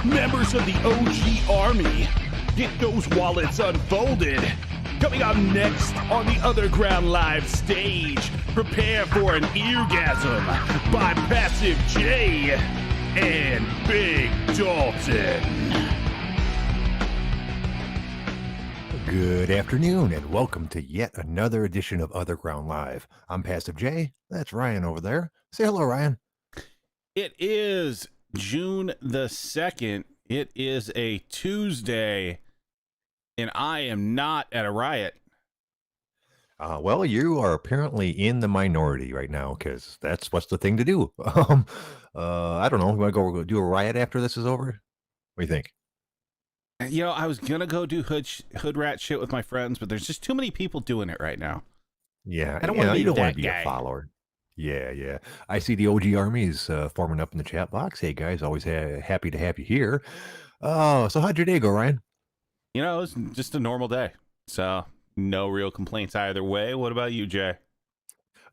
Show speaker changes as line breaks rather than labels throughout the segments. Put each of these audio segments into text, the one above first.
Members of the OG Army, get those wallets unfolded. Coming up next on the OtherGround live stage, prepare for an eargasm by Passive J and Big Dalton.
Good afternoon, and welcome to yet another edition of OtherGround Live. I'm Passive J. That's Ryan over there. Say hello, Ryan.
It is June the 2nd. It is a Tuesday, and I am not at a riot.
Well, you are apparently in the minority right now, because that's what's the thing to do. I don't know. You want to go do a riot after this is over? What do you think?
You know, I was gonna go do hood rat shit with my friends, but there's just too many people doing it right now.
Yeah,
I don't want to be
you don't want
that
to be
guy.
a follower. Yeah. I see the OG Army is forming up in the chat box. Hey guys, always happy to have you here. Oh, so how'd your day go, Ryan?
You know, it's just a normal day, so no real complaints either way. What about you, Jay?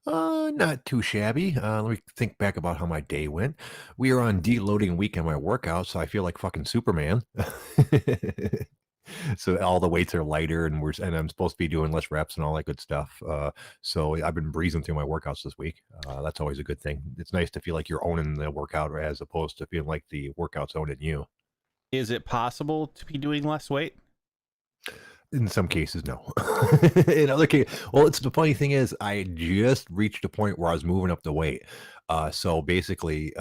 Not too shabby. Let me think back about how my day went. We are on deloading week on my workout, so I feel like fucking Superman. So all the weights are lighter, and I'm supposed to be doing less reps and all that good stuff. So I've been breezing through my workouts this week. That's always a good thing. It's nice to feel like you're owning the workout as opposed to feeling like the workout's owning you.
Is it possible to be doing less weight?
In some cases, no. In other cases, well, it's the funny thing is, I just reached a point where I was moving up the weight. So basically,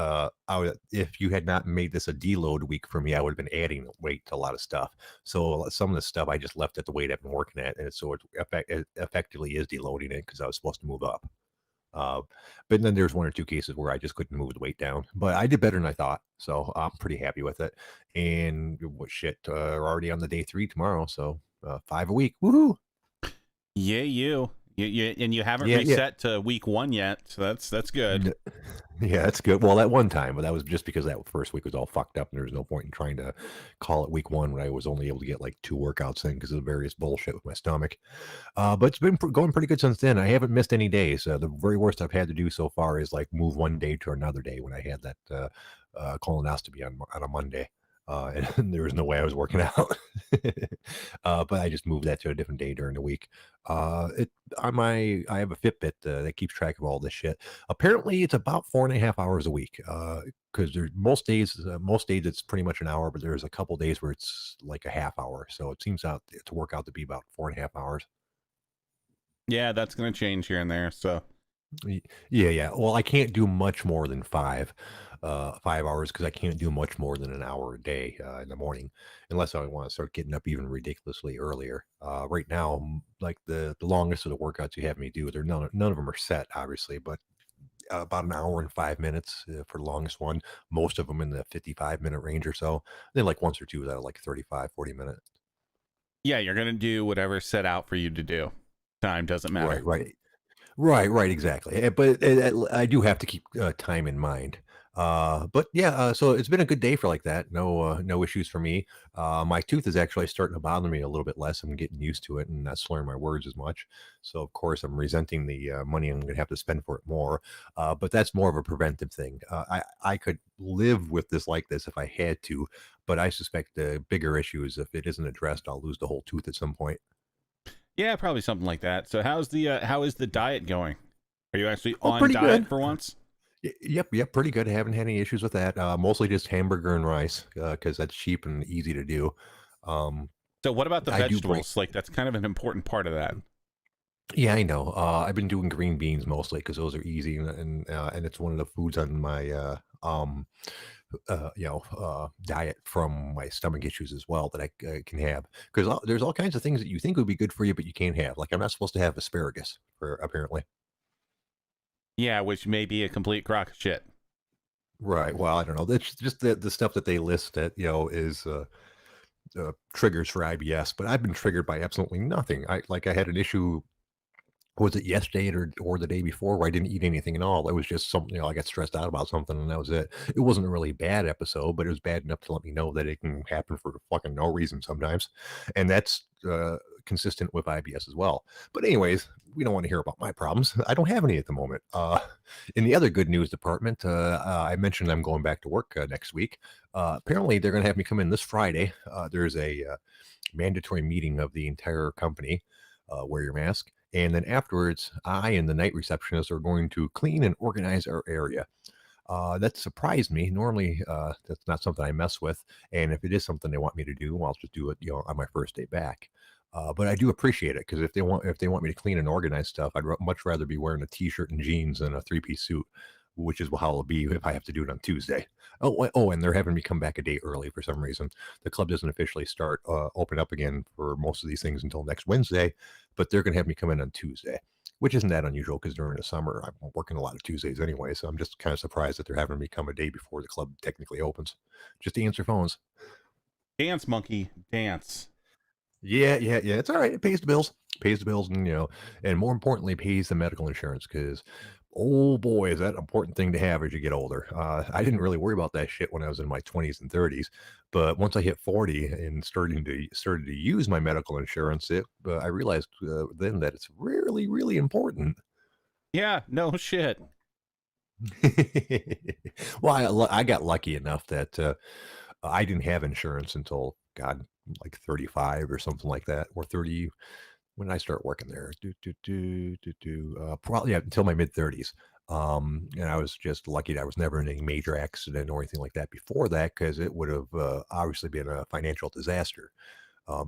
if you had not made this a deload week for me, I would have been adding weight to a lot of stuff. So some of the stuff I just left at the weight I've been working at, and so it effectively is deloading it because I was supposed to move up. But then there's one or two cases where I just couldn't move the weight down, but I did better than I thought, so I'm pretty happy with it. And what shit, we're already on the day 3 tomorrow, so 5 a week, woohoo!
Yeah, you and you haven't
Yeah.
reset to week 1 yet, so that's good.
Yeah, that's good. Well, that one time, but that was just because that first week was all fucked up, and there was no point in trying to call it week 1 when I was only able to get like 2 workouts in because of various bullshit with my stomach. But it's been going pretty good since then. I haven't missed any days. The very worst I've had to do so far is like move one day to another day when I had that colonoscopy on a Monday. And there was no way I was working out. But I just moved that to a different day during the week. I have a Fitbit that keeps track of all this shit. Apparently, it's about 4.5 hours a week. Because there's most days it's pretty much an hour, but there's a couple days where it's like a half hour. So it seems to work out to be about 4.5 hours.
Yeah, that's gonna change here and there. So
Yeah. Well, I can't do much more than 5 hours because I can't do much more than an hour a day in the morning, unless I want to start getting up even ridiculously earlier. Right now, like the longest of the workouts you have me do, none of them are set, obviously, but about an hour and 5 minutes for the longest one. Most of them in the 55-minute range or so. Then like once or two that are like 35, 40 minutes.
yeah, you're gonna do whatever's set out for you to do. Time doesn't matter.
Right, exactly. But I do have to keep time in mind. But yeah, so it's been a good day for like that. No issues for me. My tooth is actually starting to bother me a little bit less. I'm getting used to it and not slurring my words as much. So of course I'm resenting the money I'm going to have to spend for it more. But that's more of a preventive thing. I could live with this like this if I had to, but I suspect the bigger issue is if it isn't addressed, I'll lose the whole tooth at some point.
Yeah, probably something like that. So how is the diet going? Are you actually
Oh,
on
pretty
diet
good.
for once?
Yep, pretty good. I haven't had any issues with that. Mostly just hamburger and rice because that's cheap and easy to do. Um,
So what about the
I do break.
vegetables? Like that's kind of an important part of that.
Yeah, I know. I've been doing green beans mostly because those are easy and it's one of the foods on my diet from my stomach issues as well that I can have because there's all kinds of things that you think would be good for you but you can't have. Like I'm not supposed to have asparagus for apparently.
Yeah, which may be a complete crock of shit.
Right. Well, I don't know. That's just the stuff that they list that is triggers for IBS, but I've been triggered by absolutely nothing. I had an issue. Was it yesterday or the day before where I didn't eat anything at all? It was just something, I got stressed out about something and that was it. It wasn't a really bad episode, but it was bad enough to let me know that it can happen for fucking no reason sometimes. And that's kind consistent with IBS as well. But anyways, we don't want to hear about my problems. I don't have any at the moment. In the other good news department, I mentioned I'm going back to work next week. Apparently, they're going to have me come in this Friday. There's a mandatory meeting of the entire company. Wear your mask. And then afterwards, I and the night receptionist are going to clean and organize our area. That surprised me. Normally, that's not something I mess with. And if it is something they want me to do, I'll just do it, on my first day back. But I do appreciate it because if they want me to clean and organize stuff, I'd much rather be wearing a t-shirt and jeans than a three-piece suit, which is how it'll be if I have to do it on Tuesday. Oh, and they're having me come back a day early for some reason. The club doesn't officially start open up again for most of these things until next Wednesday, but they're going to have me come in on Tuesday, which isn't that unusual because during the summer I'm working a lot of Tuesdays anyway. So I'm just kind of surprised that they're having me come a day before the club technically opens, just to answer phones.
Dance, monkey, dance.
Yeah. It's all right. It pays the bills. And and more importantly, pays the medical insurance because, oh boy, is that an important thing to have as you get older. I didn't really worry about that shit when I was in my 20s and 30s, but once I hit 40 and started to use my medical insurance, I realized then that it's really, really important.
Yeah, no shit.
Well, I got lucky enough that I didn't have insurance until God, like 35 or something like that, or 30. When did I start working there? Probably until my mid 30s. And I was just lucky that I was never in any major accident or anything like that before that, because it would have obviously been a financial disaster.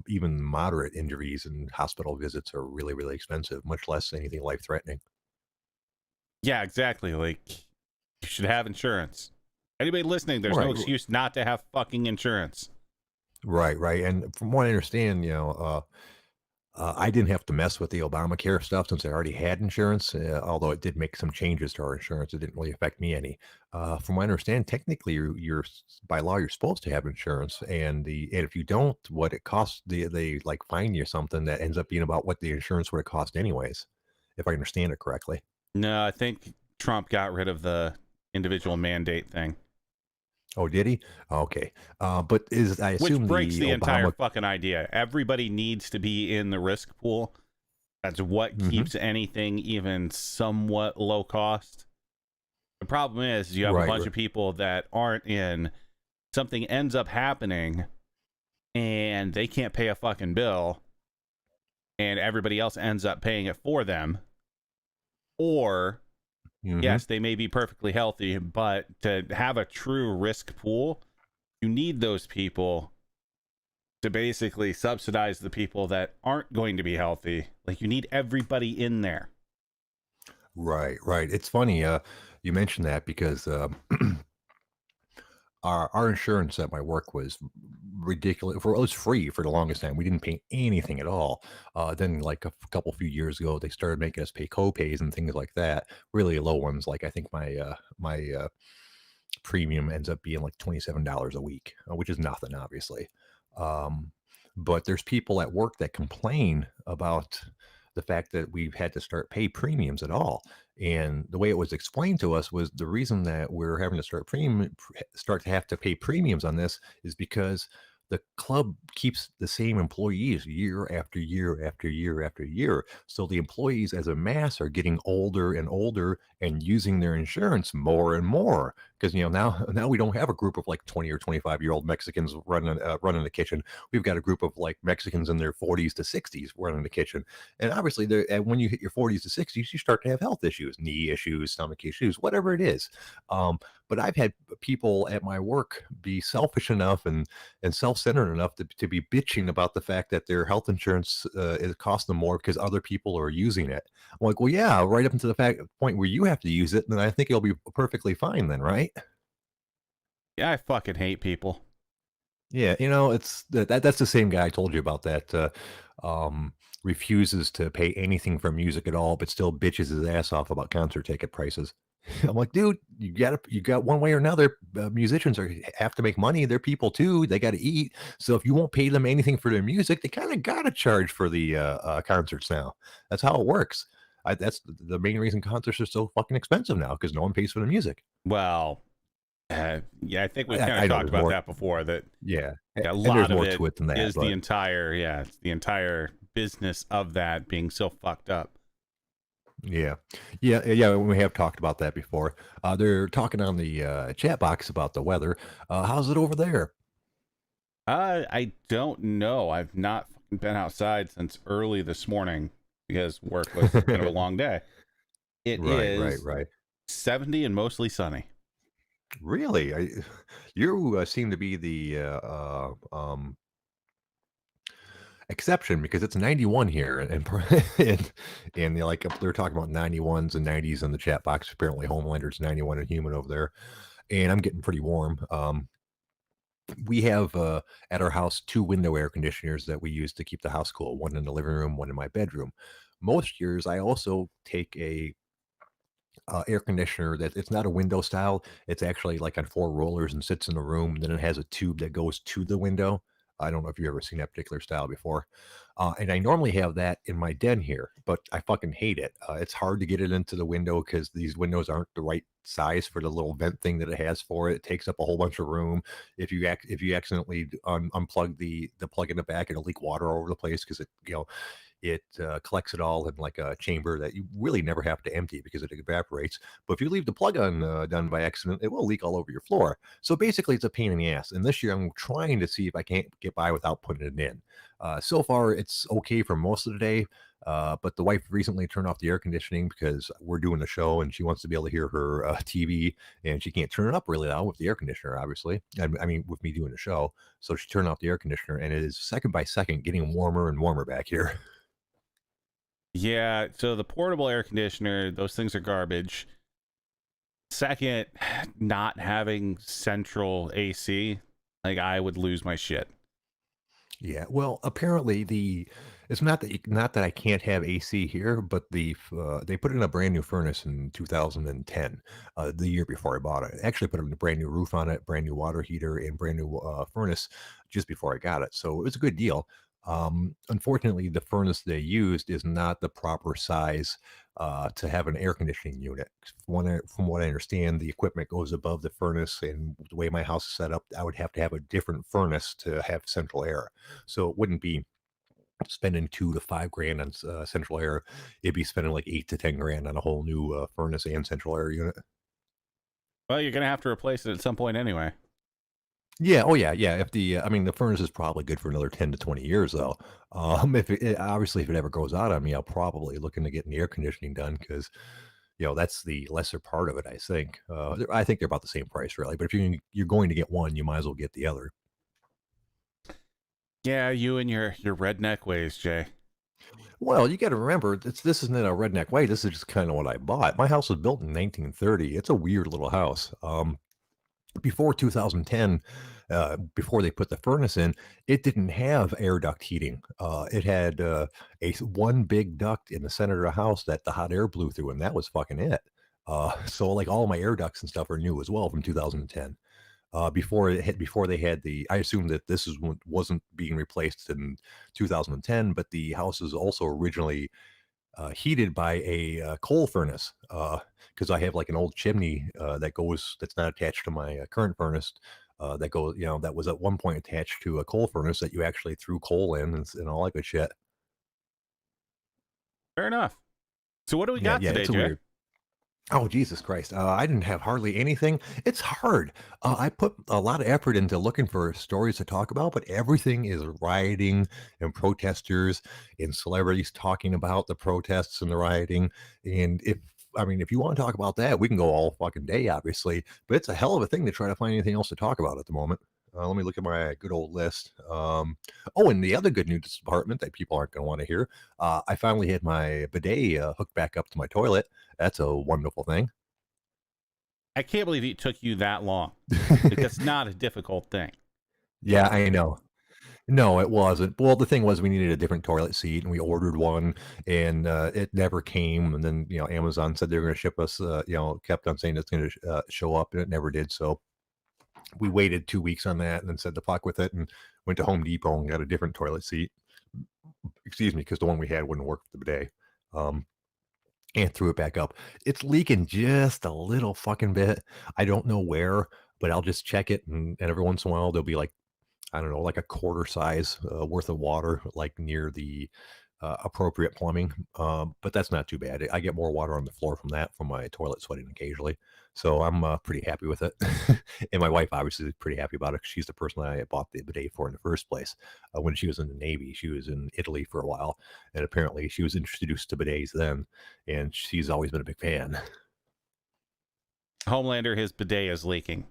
Even moderate injuries and hospital visits are really, really expensive, much less anything life threatening.
Yeah, exactly. Like, you should have insurance. Anybody listening, there's no excuse not to have fucking insurance.
Right. And from what I understand, I didn't have to mess with the Obamacare stuff since I already had insurance, although it did make some changes to our insurance. It didn't really affect me any. From what I understand, technically, by law, you're supposed to have insurance, and if you don't, what it costs, they like fine you something that ends up being about what the insurance would have cost anyways, if I understand it correctly.
No, I think Trump got rid of the individual mandate thing.
Oh, did he? Okay. But I assume
which breaks the entire
Obama...
fucking idea. Everybody needs to be in the risk pool. That's what keeps anything even somewhat low cost. The problem is you have a bunch of people that aren't in. Something ends up happening and they can't pay a fucking bill and everybody else ends up paying it for them. Or yes, they may be perfectly healthy, but to have a true risk pool, you need those people to basically subsidize the people that aren't going to be healthy. Like, you need everybody in there.
Right. It's funny you mentioned that because our insurance at my work was ridiculous. It was free for the longest time. We didn't pay anything at all. Then, like a few years ago, they started making us pay co-pays and things like that. Really low ones. Like I think my premium ends up being like $27 a week, which is nothing, obviously. But there's people at work that complain about the fact that we've had to start pay premiums at all. And the way it was explained to us was the reason that we're having to start to have to pay premiums on this is because the club keeps the same employees year after year after year after year. So the employees as a mass are getting older and older and using their insurance more and more. Because now we don't have a group of like 20 or 25-year-old Mexicans running the kitchen. We've got a group of like Mexicans in their 40s to 60s running the kitchen. And obviously, when you hit your 40s to 60s, you start to have health issues, knee issues, stomach issues, whatever it is. But I've had people at my work be selfish enough and self-centered enough to be bitching about the fact that their health insurance is costing them more because other people are using it. I'm like, well, yeah, right up until the point where you have to use it, then I think it'll be perfectly fine then, right?
Yeah, I fucking hate people.
Yeah, it's that's the same guy I told you about that refuses to pay anything for music at all, but still bitches his ass off about concert ticket prices. I'm like, dude, you got one way or another. Musicians have to make money. They're people too. They got to eat. So if you won't pay them anything for their music, they kind of got to charge for the concerts now. That's how it works. That's the main reason concerts are so fucking expensive now because no one pays for the music.
Well, yeah, I think we've kind of talked about that before. That
yeah,
a lot of it
to it than that,
is the entire business of that being so fucked up.
Yeah, yeah. We have talked about that before. They're talking on the chat box about the weather. How's it over there?
I don't know. I've not fucking been outside since early this morning because work was kind of a long day. It
Right, right,
is
right.
70 and mostly sunny.
Really, you seem to be the exception because it's 91 here, and they're talking about 91s and 90s in the chat box. Apparently, Homelander's 91 and humid over there, and I'm getting pretty warm. We have at our house two window air conditioners that we use to keep the house cool. One in the living room, one in my bedroom. Most years, I also take a air conditioner that it's not a window style. It's actually like on four rollers and sits in the room. Then it has a tube that goes to the window. I don't know if you've ever seen that particular style before. And I normally have that in my den here, but I fucking hate it. It's hard to get it into the window because these windows aren't the right size for the little vent thing that it has for it. It takes up a whole bunch of room. If you accidentally unplug the plug in the back, it'll leak water all over the place because it collects it all in like a chamber that you really never have to empty because it evaporates. But if you leave the plug on done by accident, it will leak all over your floor. So basically, it's a pain in the ass. And this year, I'm trying to see if I can't get by without putting it in. So far, it's okay for most of the day. But the wife recently turned off the air conditioning because we're doing a show and she wants to be able to hear her TV, and she can't turn it up really loud with the air conditioner, obviously. I mean, with me doing a show. So she turned off the air conditioner, and it is second by second getting warmer and warmer back here.
Yeah, so the portable air conditioner, those things are garbage. Second, not having central AC, like I would lose my shit.
Yeah, well, apparently it's not that I can't have AC here, but they put in a brand new furnace in 2010, the year before I bought it. Actually, put in a brand new roof on it, brand new water heater, and brand new furnace just before I got it. So it was a good deal. Unfortunately, the furnace they used is not the proper size to have an air conditioning unit. From what I understand, the equipment goes above the furnace, and the way my house is set up, I would have to have a different furnace to have central air. So it wouldn't be spending 2 to 5 grand on central air. It'd be spending like 8 to 10 grand on a whole new furnace and central air unit.
Well, you're gonna have to replace it at some point anyway.
Yeah. Oh, yeah. Yeah. If I mean, the furnace is probably good for another 10 to 20 years, though. If obviously, if it ever goes out on me, I'll probably looking to get the air conditioning done because, that's the lesser part of it, I think. I think they're about the same price, really. But if you're going to get one, you might as well get the other.
Yeah, you and your redneck ways, Jay.
Well, you got to remember, this isn't a redneck way. This is just kind of what I bought. My house was built in 1930. It's a weird little house. Before 2010, before they put the furnace in, it didn't have air duct heating. It had one big duct in the center of the house that the hot air blew through, and that was fucking it. So like all my air ducts and stuff are new as well from 2010. Before they had I assume that wasn't being replaced in 2010, but the house is also originally heated by a coal furnace because I have like an old chimney that's not attached to my current furnace. That was at one point attached to a coal furnace that you actually threw coal in and all that good shit.
Fair enough. So what do we
Yeah,
got
yeah,
today,
it's a
Jay?
weird. Oh, Jesus Christ. I didn't have hardly anything. It's hard. I put a lot of effort into looking for stories to talk about, but everything is rioting and protesters and celebrities talking about the protests and the rioting. And if you want to talk about that, we can go all fucking day, obviously, but it's a hell of a thing to try to find anything else to talk about at the moment. Let me look at my good old list. And the other good news department that people aren't going to want to hear, I finally had my bidet hooked back up to my toilet. That's a wonderful thing.
I can't believe it took you that long. Like, that's not a difficult thing.
Yeah, I know. No, it wasn't. Well, the thing was we needed a different toilet seat, and we ordered one, and it never came. And then Amazon said they were going to ship us. Kept on saying it's going to show up, and it never did. So we waited 2 weeks on that, and then said the fuck with it, and went to Home Depot and got a different toilet seat. Excuse me, because the one we had wouldn't work for the bidet. And threw it back up. It's leaking just a little fucking bit. I don't know where, but I'll just check it, and every once in a while there'll be like, I don't know, like a quarter size worth of water, like near the appropriate plumbing, but that's not too bad. I get more water on the floor from that from my toilet sweating occasionally, so I'm pretty happy with it. And my wife obviously is pretty happy about it 'cause she's the person I bought the bidet for in the first place. When she was in the Navy, she was in Italy for a while, and apparently she was introduced to bidets then, and she's always been a big fan.
Homelander, his bidet is leaking.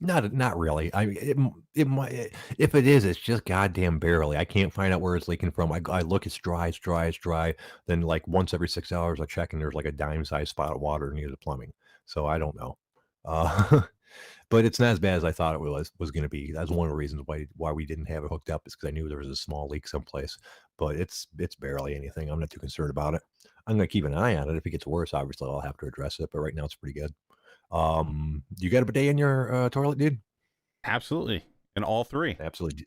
Not really. I mean, it might if it is, it's just goddamn barely. I can't find out where it's leaking from. I look, it's dry, it's dry, it's dry. Then like once every 6 hours, I check and there's like a dime-sized spot of water near the plumbing. So I don't know. Uh, but it's not as bad as I thought it was going to be. That's one of the reasons why we didn't have it hooked up is because I knew there was a small leak someplace. But it's barely anything. I'm not too concerned about it. I'm going to keep an eye on it. If it gets worse, obviously I'll have to address it. But right now it's pretty good. You got a bidet in your toilet, dude?
Absolutely. In all three.
Absolutely.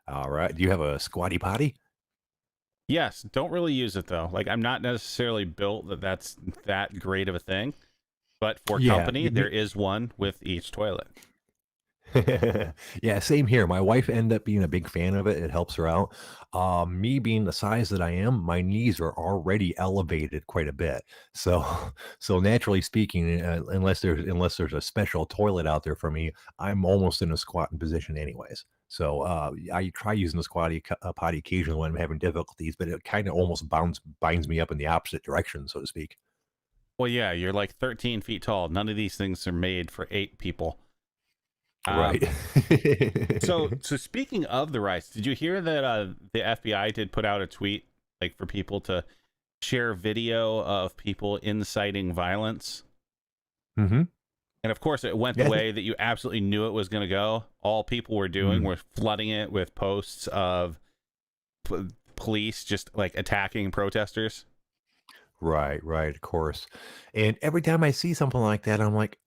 All right. Do you have a squatty potty?
Yes. Don't really use it though. Like I'm not necessarily built that's that great of a thing, but for
Yeah.
company, there is one with each toilet.
Yeah, same here. My wife ended up being a big fan of it. It helps her out. Me being the size that I am, my knees are already elevated quite a bit. So, so naturally speaking, unless there's a special toilet out there for me, I'm almost in a squatting position anyways. So I try using the potty occasionally when I'm having difficulties, but it kind of almost binds me up in the opposite direction, so to speak.
Well, yeah, you're like 13 feet tall. None of these things are made for 8 people.
Right.
So speaking of the riots, did you hear that the FBI did put out a tweet like for people to share video of people inciting violence?
Mm-hmm.
And of course, it went the way that you absolutely knew it was going to go. All people were doing were flooding it with posts of police just like attacking protesters.
Right, of course. And every time I see something like that, I'm like,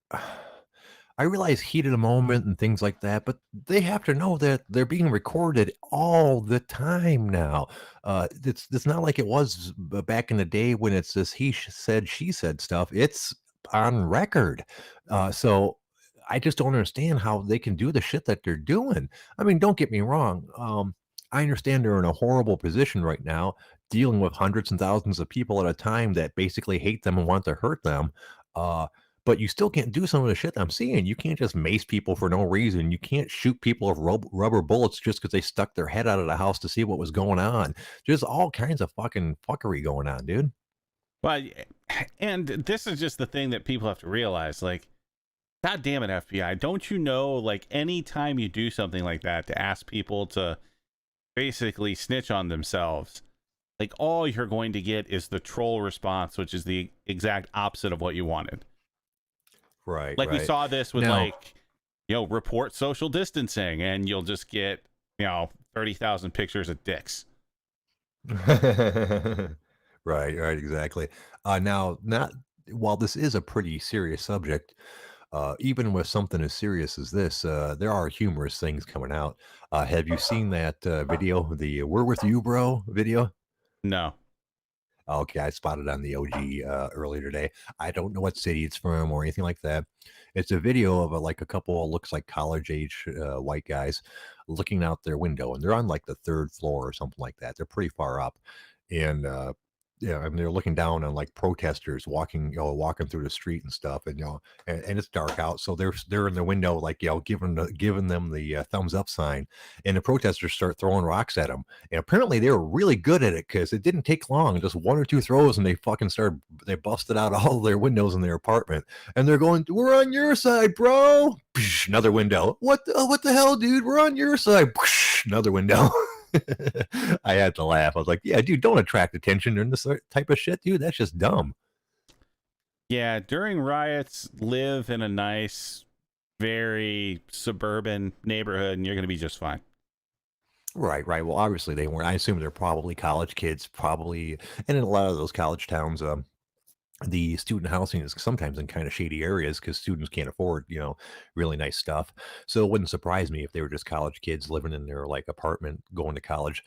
I realize heat of the moment and things like that, but they have to know that they're being recorded all the time now. It's not like it was back in the day when it's this said, she said stuff. It's on record. So I just don't understand how they can do the shit that they're doing. I mean, don't get me wrong. I understand they're in a horrible position right now, dealing with hundreds and thousands of people at a time that basically hate them and want to hurt them. But you still can't do some of the shit I'm seeing. You can't just mace people for no reason. You can't shoot people with rubber bullets just because they stuck their head out of the house to see what was going on. Just all kinds of fucking fuckery going on, dude.
Well, and this is just the thing that people have to realize. Like, God damn it, FBI. Don't you know, like, anytime you do something like that to ask people to basically snitch on themselves, like, all you're going to get is the troll response, which is the exact opposite of what you wanted.
Right.
Like, we saw this with,
Now,
like, report social distancing, and you'll just get, 30,000 pictures of dicks.
right, exactly. Now, not while this is a pretty serious subject, even with something as serious as this, there are humorous things coming out. Have you seen that video, the "We're with you, bro" video?
No.
Okay, I spotted on the OG earlier today. I don't know what city it's from or anything like that. It's a video of like a couple looks like college age white guys looking out their window, and they're on like the third floor or something like that. They're pretty far up, and yeah, I mean they're looking down on like protesters walking through the street and stuff, and and it's dark out, so they're in the window like giving them the thumbs up sign, and the protesters start throwing rocks at them. And apparently they were really good at it because it didn't take long, just one or two throws, and they busted out all their windows in their apartment. And they're going, "We're on your side, bro." Another window. What the hell, dude? We're on your side. Another window. I had to laugh. I was like, yeah, dude, don't attract attention during this type of shit, dude. That's just dumb.
Yeah, during riots, live in a nice, very suburban neighborhood, and you're going to be just fine.
Right. Well, obviously they weren't. I assume they're probably college kids, probably. And in a lot of those college towns, the student housing is sometimes in kind of shady areas because students can't afford, really nice stuff. So it wouldn't surprise me if they were just college kids living in their like apartment going to college.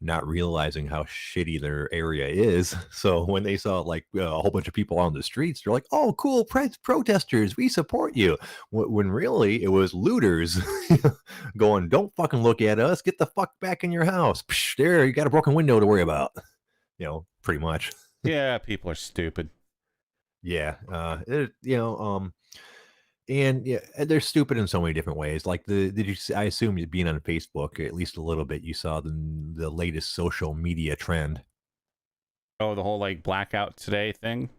not realizing how shitty their area is. So when they saw like a whole bunch of people on the streets, they're like, "Oh, cool, protesters, we support you." When really it was looters going, "Don't fucking look at us, get the fuck back in your house." Psh, there, you got a broken window to worry about. Pretty much.
Yeah, people are stupid.
Yeah, and yeah, they're stupid in so many different ways. Like I assume you being on Facebook at least a little bit, you saw the latest social media trend.
Oh, the whole like blackout today thing.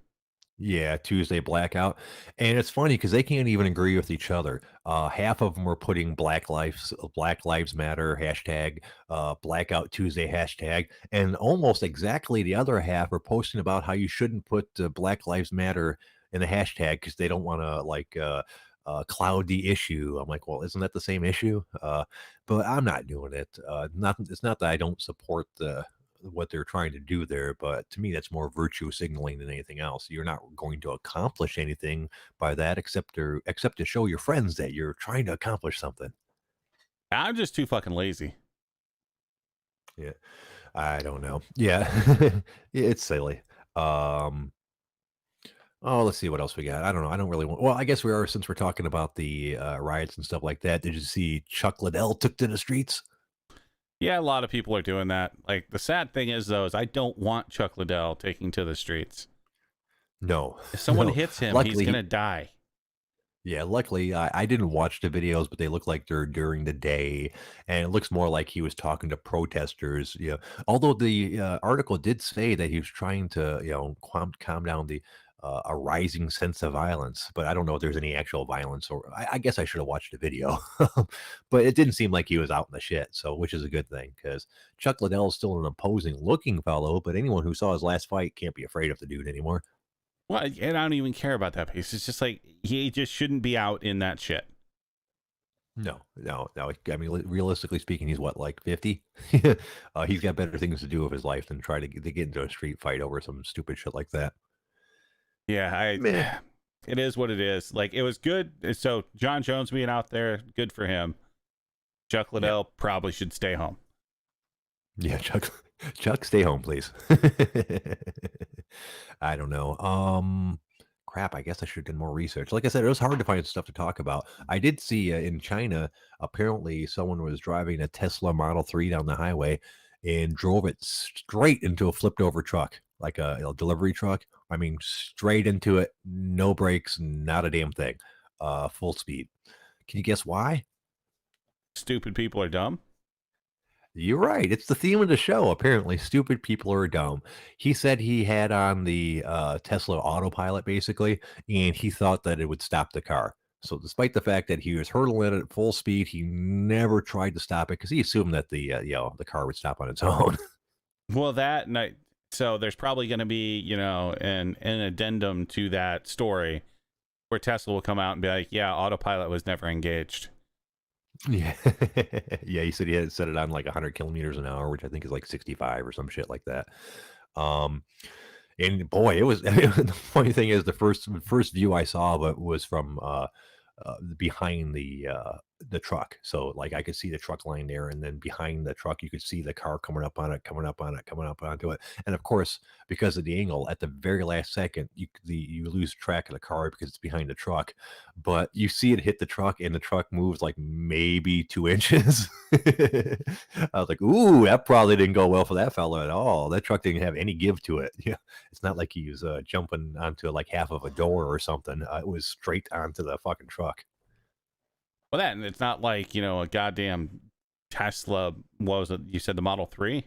Yeah, Tuesday blackout, and it's funny because they can't even agree with each other. Half of them were putting Black Lives Matter hashtag, Blackout Tuesday hashtag, and almost exactly the other half are posting about how you shouldn't put Black Lives Matter in the hashtag because they don't want to cloud the issue. I'm like, well, isn't that the same issue? But I'm not doing it. It's not that I don't support what they're trying to do there, but to me, that's more virtue signaling than anything else. You're not going to accomplish anything by that except to show your friends that you're trying to accomplish something.
I'm just too fucking lazy.
Yeah, I don't know. Yeah, it's silly. Um, oh, let's see what else we got. I don't know. I don't really want. Well, I guess we are since we're talking about the riots and stuff like that. Did you see Chuck Liddell took to the streets?
Yeah, a lot of people are doing that. Like the sad thing is though, is I don't want Chuck Liddell taking to the streets.
No,
If someone
no.
hits him, he's
Luckily,
gonna die.
yeah, luckily I didn't watch the videos, but they look like they're during the day, and it looks more like he was talking to protesters. Although the article did say that he was trying to, calm down the a rising sense of violence, but I don't know if there's any actual violence, or I guess I should have watched the video, but it didn't seem like he was out in the shit, so which is a good thing because Chuck Liddell is still an imposing looking fellow, but anyone who saw his last fight can't be afraid of the dude anymore.
Well, and I don't even care about that piece. It's just like he just shouldn't be out in that shit.
No, no, no. I mean, realistically speaking, he's what, like 50? He's got better things to do with his life than try to get into a street fight over some stupid shit like that.
Yeah,
Meh.
it is what it is. Like it was good. So John Jones being out there, good for him. Chuck Liddell probably should stay home.
Yeah, Chuck, stay home, please. I don't know. Crap. I guess I should have done more research. Like I said, it was hard to find stuff to talk about. I did see in China, apparently someone was driving a Tesla Model 3 down the highway and drove it straight into a flipped over truck, like a delivery truck. I mean, straight into it, no brakes, not a damn thing, full speed. Can you guess why?
Stupid people are dumb.
You're right. It's the theme of the show. Apparently, stupid people are dumb. He said he had on the Tesla autopilot basically, and he thought that it would stop the car. So, despite the fact that he was hurtling it at full speed, he never tried to stop it because he assumed that the car would stop on its own.
Well, that and so there's probably going to be an addendum to that story where Tesla will come out and be like, yeah, autopilot was never engaged.
Yeah, yeah. He said he had set it on like 100 kilometers an hour, which I think is like 65 or some shit like that. Um, and boy, it was. The funny thing is, the first view I saw of it was from behind the truck. So like I could see the truck line there, and then behind the truck you could see the car coming up on it, coming up on it, coming up onto it. And of course, because of the angle, at the very last second, you lose track of the car because it's behind the truck. But you see it hit the truck, and the truck moves like maybe 2 inches. I was like, "Ooh, that probably didn't go well for that fella at all. That truck didn't have any give to it. Yeah, it's not like he was jumping onto like half of a door or something. It was straight onto the fucking truck."
Well, and it's not like, a goddamn Tesla, what was it? You said the Model 3?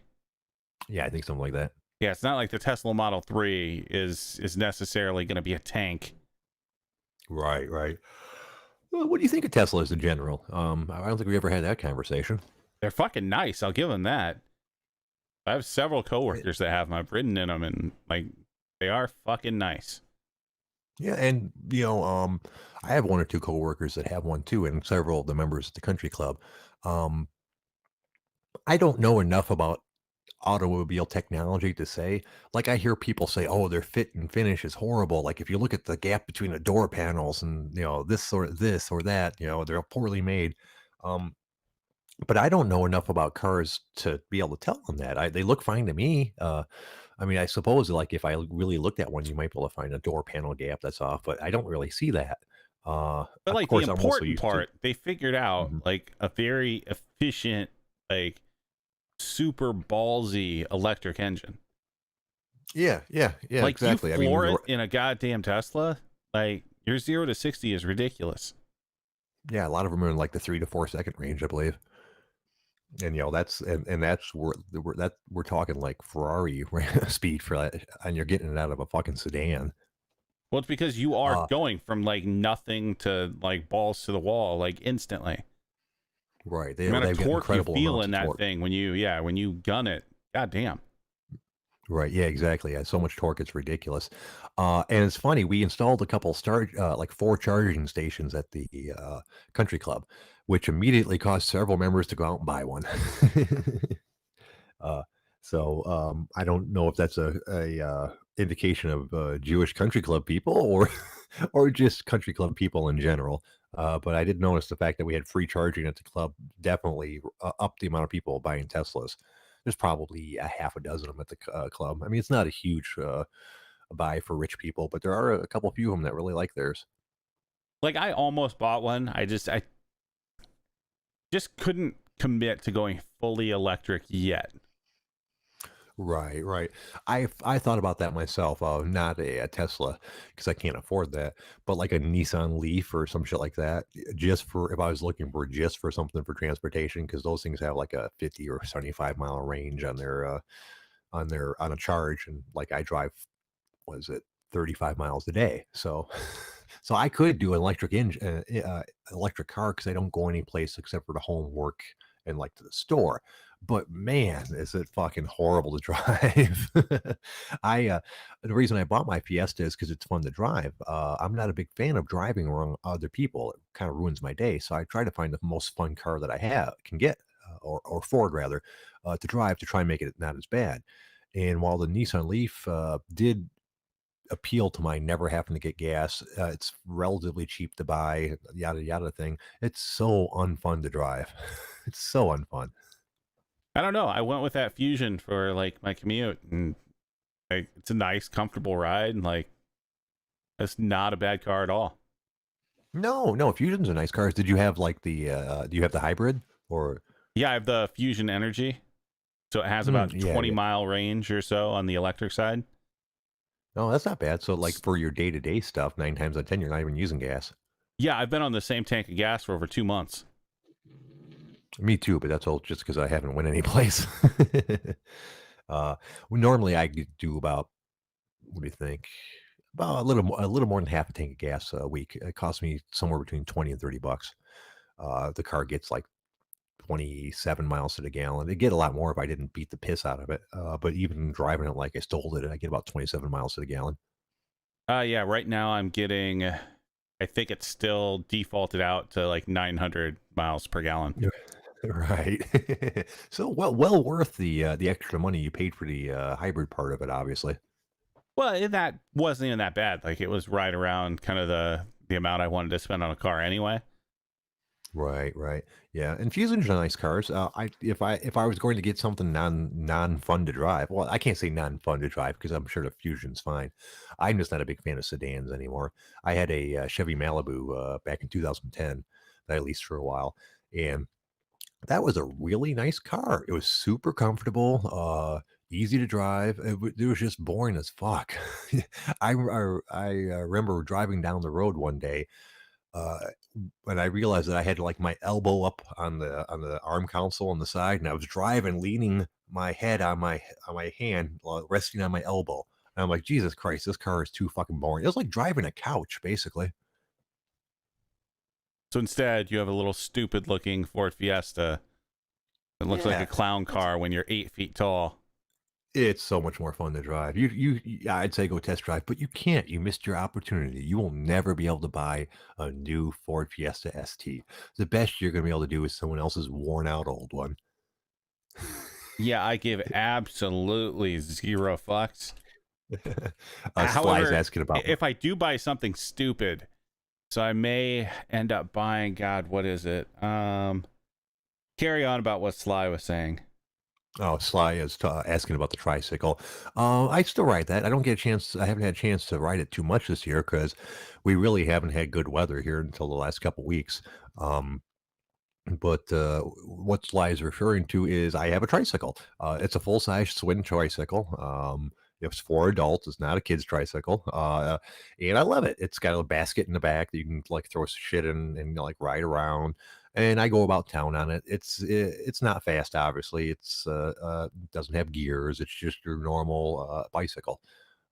Yeah, I think something like that.
Yeah, it's not like the Tesla Model 3 is necessarily going to be a tank.
Right, right. Well, what do you think of Teslas in general? I don't think we ever had that conversation.
They're fucking nice. I'll give them that. I have several coworkers that have them. I've ridden in them, and like they are fucking nice.
Yeah, and I have one or two coworkers that have one too, and several of the members at the country club. Um, I don't know enough about automobile technology to say. Like I hear people say, "Oh, their fit and finish is horrible." Like if you look at the gap between the door panels and this or that, they're poorly made. Um, but I don't know enough about cars to be able to tell them that. They look fine to me. I mean, I suppose like if I really looked at one, you might be able to find a door panel gap that's off, but I don't really see that.
But
Of
like the
course, I'm also
important
used to.
part, they figured out
Mhm.
like a very efficient, like super ballsy electric engine.
Yeah, yeah, yeah,
Like you
exactly. I mean,
floor it in a goddamn Tesla, like your 0 to 60 is ridiculous.
yeah, a lot of them are in like the 3 to 4 second range, I believe. And that's and that's where we're talking like Ferrari speed for that, and you're getting it out of a fucking sedan.
Well, it's because you are
Uh,
going from like nothing to like balls to the wall, like instantly.
right.
The amount of
They've got
torque you
incredible
feel
amounts
in
of
that
torque.
thing when you gun it, goddamn.
Right. Yeah, exactly. Yeah, so much torque, it's ridiculous. And it's funny, we installed a couple like 4 charging stations at the country club, which immediately caused several members to go out and buy one. uh, I don't know if that's a indication of Jewish country club people or or just country club people in general. But I did notice the fact that we had free charging at the club definitely upped the amount of people buying Teslas. There's probably a half a dozen of them at the club. I mean, it's not a huge buy for rich people, but there are a couple few of them that really like theirs.
Like I almost bought one. I just couldn't commit to going fully electric yet.
Right, right. I thought about that myself. Not a Tesla because I can't afford that, but like a Nissan Leaf or some shit like that. Just for if I was looking for just for something for transportation, because those things have like a 50 or 75 mile range on a charge, and like I drive, what is it, 35 miles a day. So so I could do an electric car because I don't go any place except for the home, work, and like to the store. But man, is it fucking horrible to drive. I The reason I bought my Fiesta is because it's fun to drive. I'm not a big fan of driving around other people. It kind of ruins my day. So I try to find the most fun car that I can get, or Ford rather, to drive to try and make it not as bad. And while the Nissan Leaf did appeal to my never having to get gas, it's relatively cheap to buy, yada yada thing. It's so unfun to drive. It's so unfun.
I don't know. I went with that Fusion for like my commute, and like it's a nice, comfortable ride, and like it's not a bad car at all.
No, no, Fusions are nice cars. Did you have like do you have the hybrid or?
Yeah, I have the Fusion Energy, so it has about
Yeah,
20-mile range or so on the electric side.
no, that's not bad. So like for your day to day stuff, 9 times out of 10, you're not even using gas.
Yeah, I've been on the same tank of gas for over 2 months.
Me too, but that's all just because I haven't went any place. uh, Normally I could do about, what do you think? About a little more than half a tank of gas a week. It costs me somewhere between 20 and $30. The car gets like 27 miles to the gallon. It'd get a lot more if I didn't beat the piss out of it. But even driving it like I stole it, I get about 27 miles to the gallon.
Yeah, right now I'm getting, I think it's still defaulted out to like 900 miles per gallon.
Yeah. Right. So well worth the extra money you paid for the hybrid part of it, obviously.
Well, that wasn't even that bad. Like it was right around kind of the amount I wanted to spend on a car anyway.
Right, right. Yeah, and Fusions are nice cars. If I was going to get something non fun to drive, well, I can't say non fun to drive because I'm sure the Fusion's fine. I'm just not a big fan of sedans anymore. I had a Chevy Malibu back in 2010 that I leased for a while, and that was a really nice car. It was super comfortable, easy to drive. It was just boring as fuck. I remember driving down the road one day, uh, when I realized that I had like my elbow up on the arm console on the side, and I was driving, leaning my head on my hand, resting on my elbow. And I'm like, Jesus Christ, this car is too fucking boring. It was like driving a couch, basically.
So instead, you have a little stupid looking Ford Fiesta that looks like
Yeah,
a clown car when you're 8 feet tall.
it's so much more fun to drive. I'd say go test drive, but you can't. You missed your opportunity. You will never be able to buy a new Ford Fiesta ST. The best you're going to be able to do is someone else's worn out old one.
Yeah, I give absolutely zero fucks.
Sly's
However,
asking about.
if I do buy something stupid, so I may end up buying, God, what is it? carry on about what Sly was saying.
Oh, Sly is asking about the tricycle. I still ride that. I don't get a chance. I haven't had a chance to ride it too much this year because we really haven't had good weather here until the last couple weeks. Um, but what Sly is referring to is I have a tricycle. It's a full size swing tricycle. It's for adults. It's not a kid's tricycle. And I love it. It's got a basket in the back that you can like throw shit in and like ride around. And I go about town on it. It's not fast, obviously. It's doesn't have gears. It's just your normal bicycle,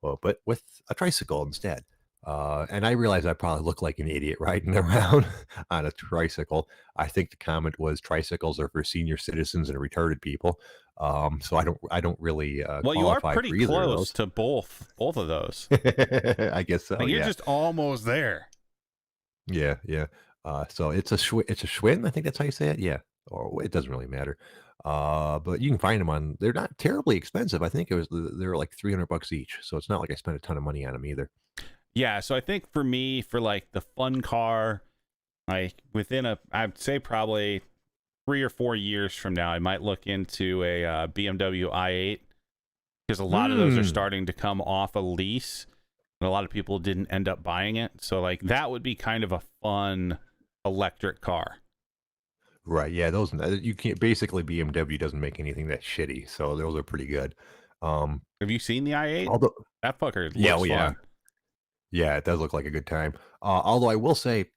well, but with a tricycle instead. And I realize I probably look like an idiot riding around on a tricycle. I think the comment was tricycles are for senior citizens and retarded people. So I don't really
Well, you are
qualify
pretty
for either of
close to both of those.
those. I guess so.
Like, you're
Yeah,
just almost there.
yeah. So it's a Schwinn. I think that's how you say it. Yeah, or it doesn't really matter. But you can find them on. They're not terribly expensive. I think they were like $300 each. So it's not like I spent a ton of money on them either.
Yeah, so I think for me, for like the fun car, like I'd say probably 3 or 4 years from now, I might look into a BMW i8 because a lot of those are starting to come off a lease, and a lot of people didn't end up buying it. So like that would be kind of a fun electric car.
Right. Yeah. Those you can't basically BMW doesn't make anything that shitty. So those are pretty good. Um,
Have you seen the i8?
although,
That fucker
yeah,
looks
oh yeah,
fun.
yeah, it does look like a good time. Although I will say,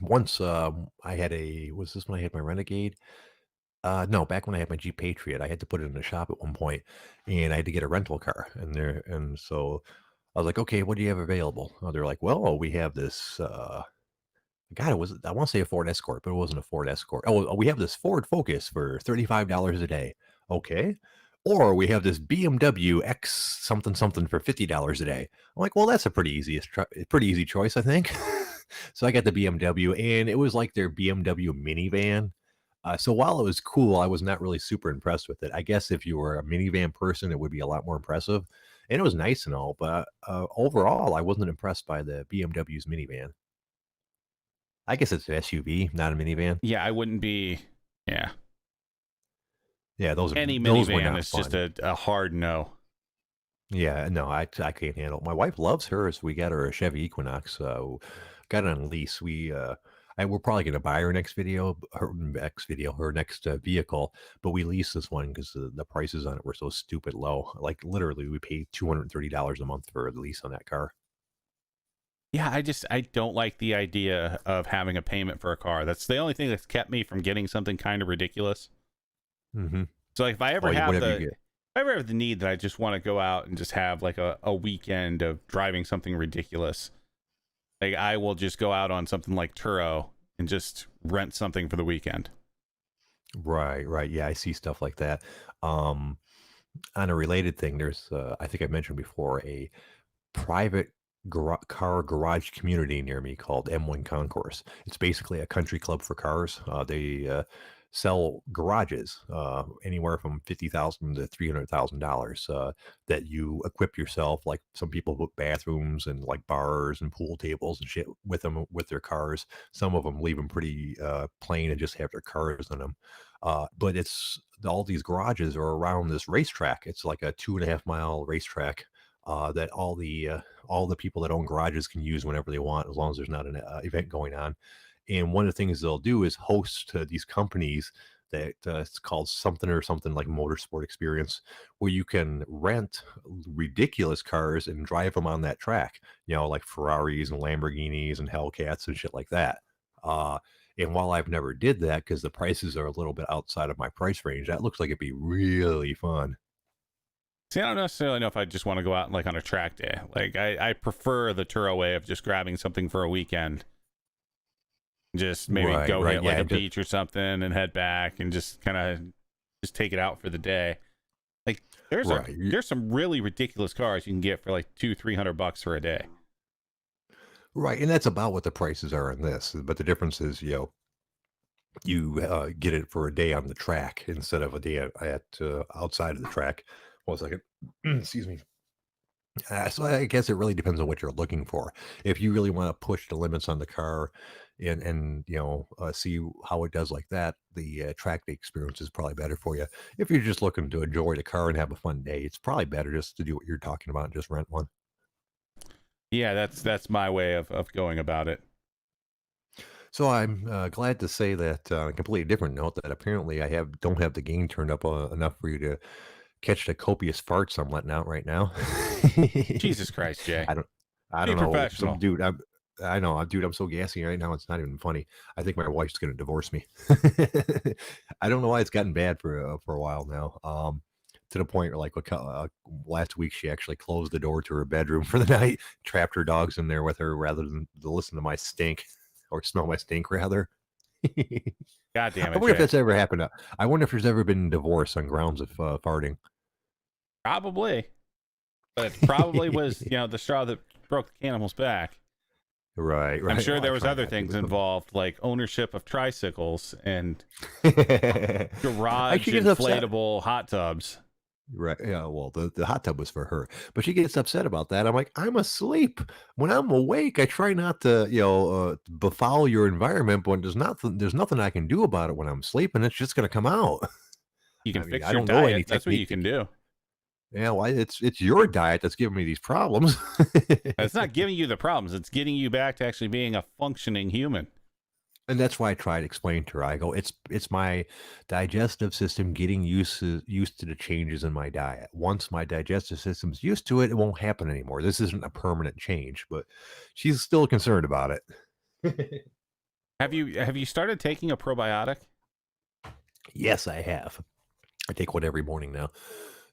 once was this when I had my Renegade? No, back when I had my Jeep Patriot, I had to put it in the shop at one point, and I had to get a rental car, and so I was like, okay, what do you have available? They're like, well, we have this. God, I want to say a Ford Escort, but it wasn't a Ford Escort. Oh, we have this Ford Focus for $35 a day. Okay. Or we have this BMW X something something for $50 a day. I'm like, well, that's a pretty easy choice, I think. So I got the BMW, and it was like their BMW minivan. So while it was cool, I was not really super impressed with it. I guess if you were a minivan person, it would be a lot more impressive. And it was nice and all, but overall, I wasn't impressed by the BMW's minivan. I guess it's an SUV, not a minivan.
Yeah, I wouldn't be. Yeah,
Yeah,
any
those were
minivan
not
is just
fun.
a hard no.
Yeah, no, I can't handle it. My wife loves hers. We got her a Chevy Equinox. Got it on lease. We're probably going to buy her next vehicle, but we leased this one because the prices on it were so stupid low. Like literally, we paid $230 a month for the lease on that car.
Yeah, I don't like the idea of having a payment for a car. That's the only thing that's kept me from getting something kind of ridiculous.
Mm-hmm.
So like, if I ever
Well,
have
whatever
the
you get.
if I ever have the need that I just want to go out and just have like a weekend of driving something ridiculous, like I will just go out on something like Turo and just rent something for the weekend.
Right. Yeah, I see stuff like that. Um, on a related thing, there's I think I mentioned before a private car garage community near me called M1 Concourse. It's basically a country club for cars. They sell garages anywhere from $50,000 to $300,000 that you equip yourself. Like some people put bathrooms and like bars and pool tables and shit with them with their cars. Some of them leave them pretty plain and just have their cars in them. But it's all these garages are around this racetrack. It's like a 2.5 mile racetrack that all the people that own garages can use whenever they want, as long as there's not an event going on. And one of the things they'll do is host these companies that it's called something or something like Motorsport Experience, where you can rent ridiculous cars and drive them on that track. You know, like Ferraris and Lamborghinis and Hellcats and shit like that. And while I've never did that because the prices are a little bit outside of my price range, that looks like it'd be really fun.
See, I don't necessarily know if I just want to go out like on a track day. Like I prefer the Turo way of just grabbing something for a weekend. Just maybe go
Right.
hit like
Yeah,
a beach or something and head back and just kind of just take it out for the day. Like
right.
there's some really ridiculous cars you can get for like $200-300 for a day.
Right, and that's about what the prices are in this, but the difference is, you get it for a day on the track instead of a day at outside of the track. 1 second. Excuse me. So I guess it really depends on what you're looking for. If you really want to push the limits on the car and see how it does like that, the track day experience is probably better for you. If you're just looking to enjoy the car and have a fun day, it's probably better just to do what you're talking about and just rent one.
Yeah, that's my way of going about it.
So I'm glad to say that on a completely different note that apparently I don't have the gain turned up enough for you to catch the copious farts I'm letting out right now.
Jesus Christ, Jay.
I don't I
Be
don't know. Some
professional.
dude, I know, dude, I'm so gassy right now. It's not even funny. I think my wife's gonna divorce me. I don't know why it's gotten bad for a while now. To the point where like last week she actually closed the door to her bedroom for the night, trapped her dogs in there with her rather than to listen to my stink or smell my stink rather.
God damn
I
it,
wonder if
Jay.
that's ever happened. I wonder if there's ever been divorce on grounds of farting.
Probably. But it probably was, the straw that broke the camel's back.
Right,
I'm
right.
sure
Well, I
there was
try
other
not to,
things
but
involved, like ownership of tricycles and
I
garage
she gets upset.
inflatable hot tubs.
Right. Yeah. Well, the hot tub was for her, but she gets upset about that. I'm like, I'm asleep. When I'm awake, I try not to, befoul your environment. But there's nothing I can do about it when I'm sleeping. It's just going to come out.
You can
I mean,
fix
I
your
don't know any
diet. That's what
technique
you
to.
can do.
Yeah. Well, it's your diet that's giving me these problems.
It's not giving you the problems. It's getting you back to actually being a functioning human.
And that's why I try to explain to her. I go, it's my digestive system getting used to the changes in my diet. Once my digestive system's used to it, it won't happen anymore. This isn't a permanent change, but she's still concerned about it.
Have you started taking a probiotic?
Yes, I have. I take one every morning now.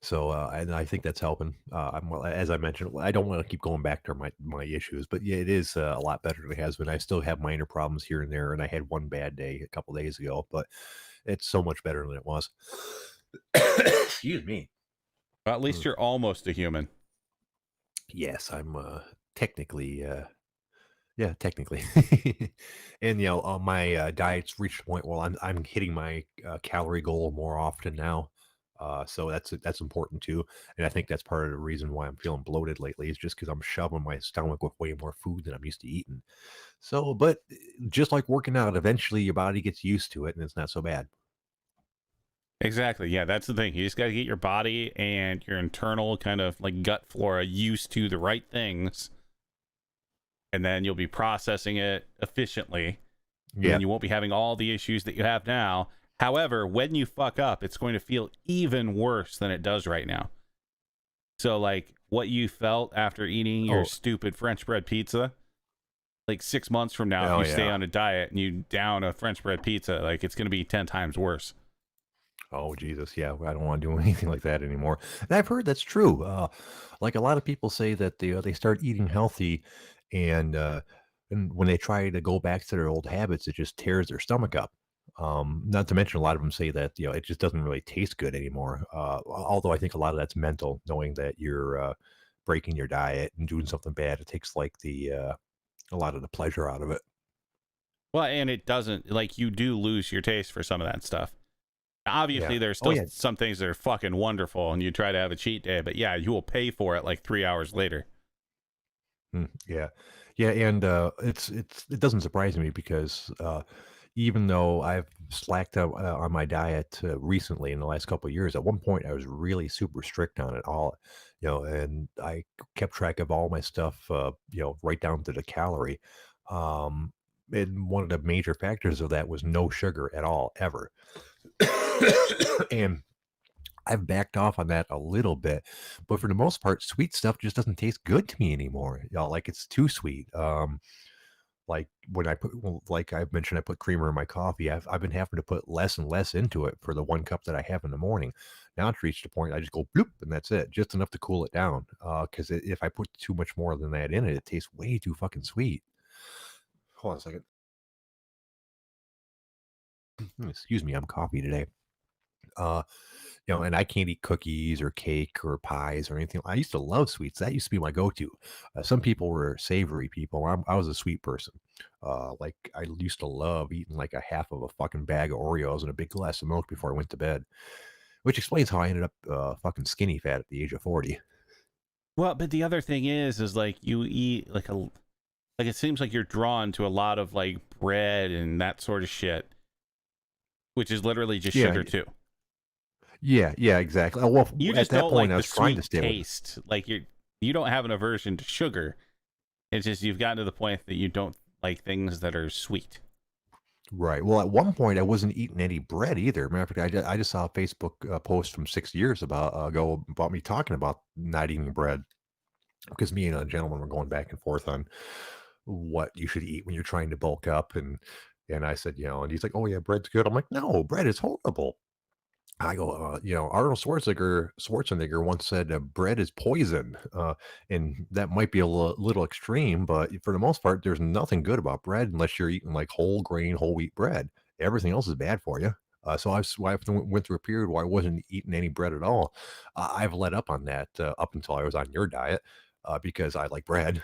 So, and I think that's helping. Well, as I mentioned, I don't want to keep going back to my issues, but yeah, it is a lot better than it has been. I still have minor problems here and there, and I had one bad day a couple days ago, but it's so much better than it was. Excuse me.
Well, at least you're almost a human.
Yes, I'm technically, yeah, technically, and my diet's reached a point where I'm hitting my calorie goal more often now. So that's important too, and I think that's part of the reason why I'm feeling bloated lately is just because I'm shoving my stomach with way more food than I'm used to eating. So, but just like working out, eventually your body gets used to it, and it's not so bad.
Exactly. Yeah, that's the thing. You just got to get your body and your internal kind of like gut flora used to the right things, and then you'll be processing it efficiently, and
Yeah.
then you won't be having all the issues that you have now. However, when you fuck up, it's going to feel even worse than it does right now. So, like, what you felt after eating your
Oh.
stupid French bread pizza, like 6 months from now, if
Oh
you stay
yeah.
on a diet and you down a French bread pizza, like, it's going to be 10 times worse.
Oh Jesus, yeah, I don't want to do anything like that anymore. And I've heard that's true. Like a lot of people say that they start eating healthy, and when they try to go back to their old habits, it just tears their stomach up. Not to mention, a lot of them say that it just doesn't really taste good anymore. Although I think a lot of that's mental, knowing that you're breaking your diet and doing something bad. It takes like the a lot of the pleasure out of it.
Well, and it doesn't, like, you do lose your taste for some of that stuff.
Yeah.
Obviously, there's
Oh
still
yeah.
some things that are fucking wonderful, and you try to have a cheat day, but yeah, you will pay for it like 3 hours later.
Yeah. Yeah, and, it doesn't surprise me because, even though I've slacked up, on my diet, recently in the last couple of years, at one point, I was really super strict on it all, and I kept track of all my stuff, right down to the calorie. Um, and one of the major factors of that was no sugar at all, ever. And I've backed off on that a little bit, but for the most part, sweet stuff just doesn't taste good to me anymore. Like it's too sweet. Like when like I've mentioned, I put creamer in my coffee. I've been having to put less and less into it for the 1 cup that I have in the morning. Now it's reached a point I just go bloop and that's it, just enough to cool it down. Because if I put too much more than that in it, it tastes way too fucking sweet. Hold on a second. Excuse me, I'm coffee today. Uh, and I can't eat cookies or cake or pies or anything. I used to love sweets. That used to be my go-to. Some people were savory people. I was a sweet person. Like I used to love eating like a half of a fucking bag of Oreos and a big glass of milk before I went to bed, which explains how I ended up fucking skinny fat at the age of 40.
Well, but the other thing is like you eat like it seems like you're drawn to a lot of like bread and that sort of shit, which is literally just
Yeah,
sugar too.
yeah, exactly. Well,
You
at
just
that
don't
point,
like
I
the
was trying to
sweet
stay with.
taste. Like you don't have an aversion to sugar. It's just you've gotten to the point that you don't like things that are sweet.
Right. Well, at one point, I wasn't eating any bread either. Matter of fact, I just saw a Facebook post from 6 years ago about me talking about not eating bread because me and a gentleman were going back and forth on what you should eat when you're trying to bulk up, and I said, and he's like, "Oh yeah, bread's good." I'm like, "No, bread is horrible." I go, Arnold Schwarzenegger once said, "Bread is poison," and that might be a little extreme, but for the most part, there's nothing good about bread unless you're eating like whole grain, whole wheat bread. Everything else is bad for you. So went through a period where I wasn't eating any bread at all. I've let up on that up until I was on your diet because I like bread.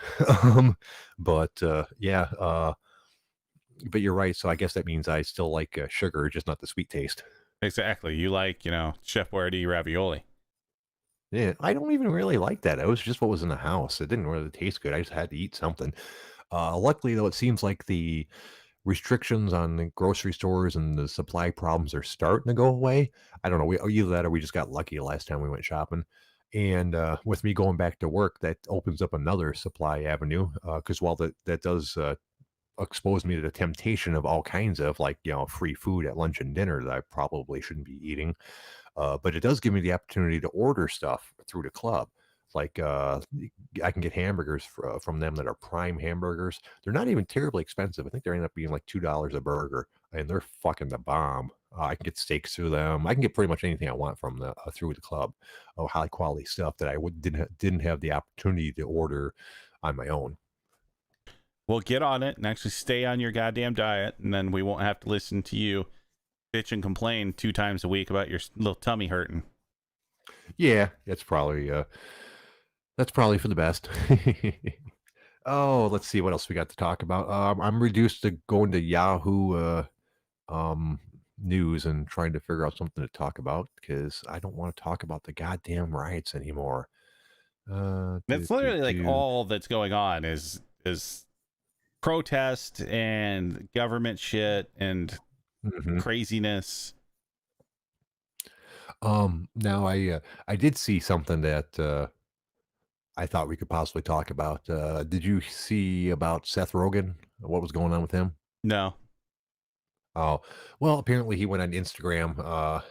But yeah, but you're right. So I guess that means I still like sugar, just not the sweet taste.
Exactly. You like, Chef Boyardee ravioli.
Yeah, I don't even really like that. It was just what was in the house. It didn't really taste good. I just had to eat something. Luckily, though, it seems like the restrictions on the grocery stores and the supply problems are starting to go away. I don't know. Either that or we just got lucky last time we went shopping. And with me going back to work, that opens up another supply avenue. Because while that does expose me to the temptation of all kinds of like free food at lunch and dinner that I probably shouldn't be eating, but it does give me the opportunity to order stuff through the club. Like I can get hamburgers from them that are prime hamburgers. They're not even terribly expensive. I think they end up being like $2 a burger, and they're fucking the bomb. I can get steaks through them. I can get pretty much anything I want from the through the club. Oh, high quality stuff that I didn't have the opportunity to order on my own.
Well, get on it and actually stay on your goddamn diet, and then we won't have to listen to you bitch and complain 2 times a week about your little tummy hurting.
Yeah, that's probably for the best. Oh, let's see what else we got to talk about. I'm reduced to going to Yahoo um, News and trying to figure out something to talk about because I don't want to talk about the goddamn riots anymore.
That's literally like all that's going on is protest and government shit and
Mhm.
craziness.
Now I did see something that I thought we could possibly talk about. Did you see about Seth Rogen? What was going on with him?
No.
Oh, well, apparently he went on Instagram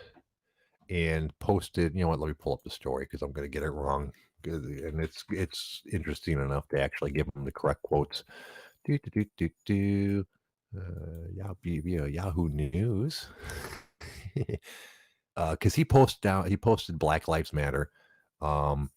and posted. You know what? Let me pull up the story because I'm going to get it wrong. And it's interesting enough to actually give him the correct quotes. Do, do, do, do, do. Yahoo News. Because he posted Black Lives Matter. Um,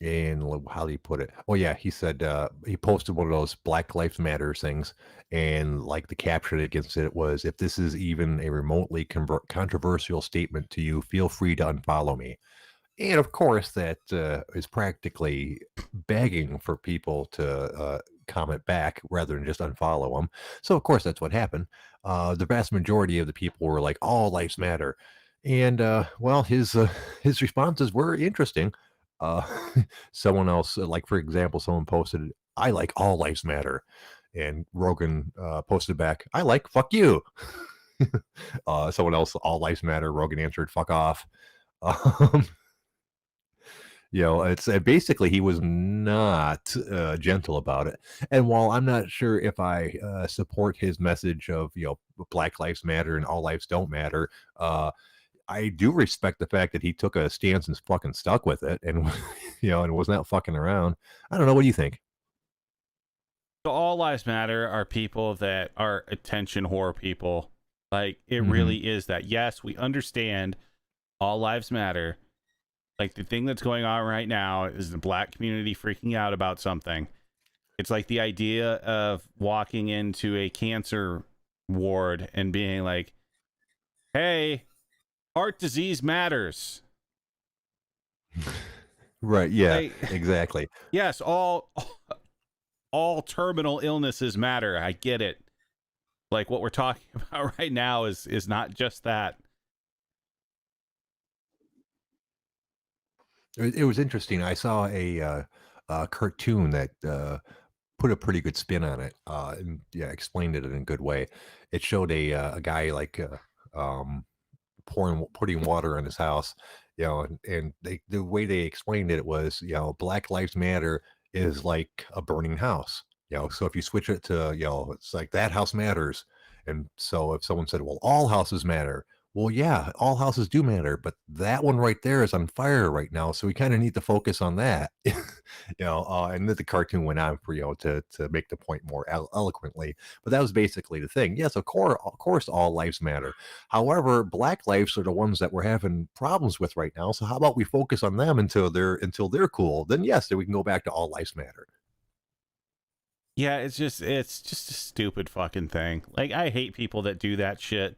and how do you put it? Oh yeah, he said he posted one of those Black Lives Matter things, and like the caption against it was, "If this is even a remotely controversial statement to you, feel free to unfollow me." And of course, that is practically begging for people to comment back rather than just unfollow them. So of course, that's what happened. The vast majority of the people were like, "All lives matter," and well, his responses were interesting. Uh, someone else, like for example, someone posted, "I like all lives matter," and Rogan posted back, "I like fuck you." Someone else, "All lives matter." Rogan answered, "Fuck off." Um, it's basically he was not gentle about it. And while I'm not sure if I support his message of Black Lives Matter and all lives don't matter, I do respect the fact that he took a stance and fucking stuck with it, and and was not fucking around. I don't know. What do you think?
So all lives matter are people that are attention whore people. Like it
Hmm.
really is that. Yes, we understand all lives matter. Like the thing that's going on right now is the black community freaking out about something. It's like the idea of walking into a cancer ward and being like, "Hey, heart disease matters."
Right? Yeah.
Like,
Exactly.
yes, all terminal illnesses matter. I get it. Like what we're talking about right now is not just that.
It was interesting. I saw a cartoon that put a pretty good spin on it, and yeah, explained it in a good way. It showed a guy like putting water on his house, and the way they explained it was, Black Lives Matter is like a burning house. So if you switch it to, it's like that house matters. And so if someone said, well, all houses matter, well, yeah, all houses do matter, but that one right there is on fire right now. So we kind of need to focus on that. And then the cartoon went on for, to make the point more eloquently. But that was basically the thing. Yes, of course, all lives matter. However, black lives are the ones that we're having problems with right now. So how about we focus on them until they're cool? Then yes, then we can go back to all lives matter.
Yeah, it's just a stupid fucking thing. Like, I hate people that do that shit.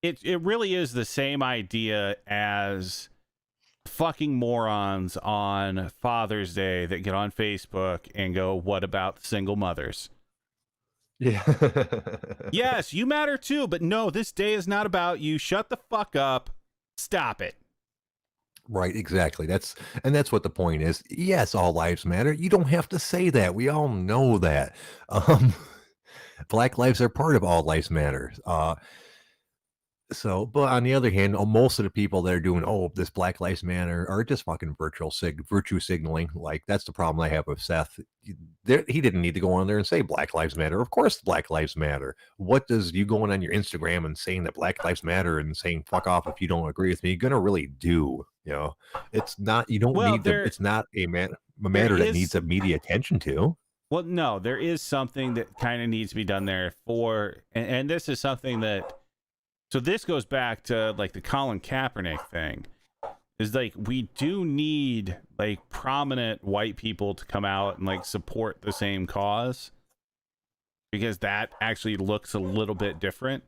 It really is the same idea as fucking morons on Father's Day that get on Facebook and go, "What about single mothers?"
Yeah.
Yes, you matter too, but no, this day is not about you. Shut the fuck up. Stop it.
Right, exactly. That's what the point is. Yes, all lives matter. You don't have to say that. We all know that. Um, Black lives are part of all lives matter. But on the other hand, most of the people that are doing, this Black Lives Matter are just fucking virtue signaling. Like, that's the problem I have with Seth. He didn't need to go on there and say Black Lives Matter. Of course, Black Lives Matter. What does you going on your Instagram and saying that Black Lives Matter and saying fuck off if you don't agree with me gonna really do? It's not. You don't
Well,
need to.
there
It's not a
there
matter that needs
is
immediate attention to.
well, no, there is something that kind of needs to be done there and this is something that so this goes back to like the Colin Kaepernick thing. Is like we do need like prominent white people to come out and like support the same cause because that actually looks a little bit different.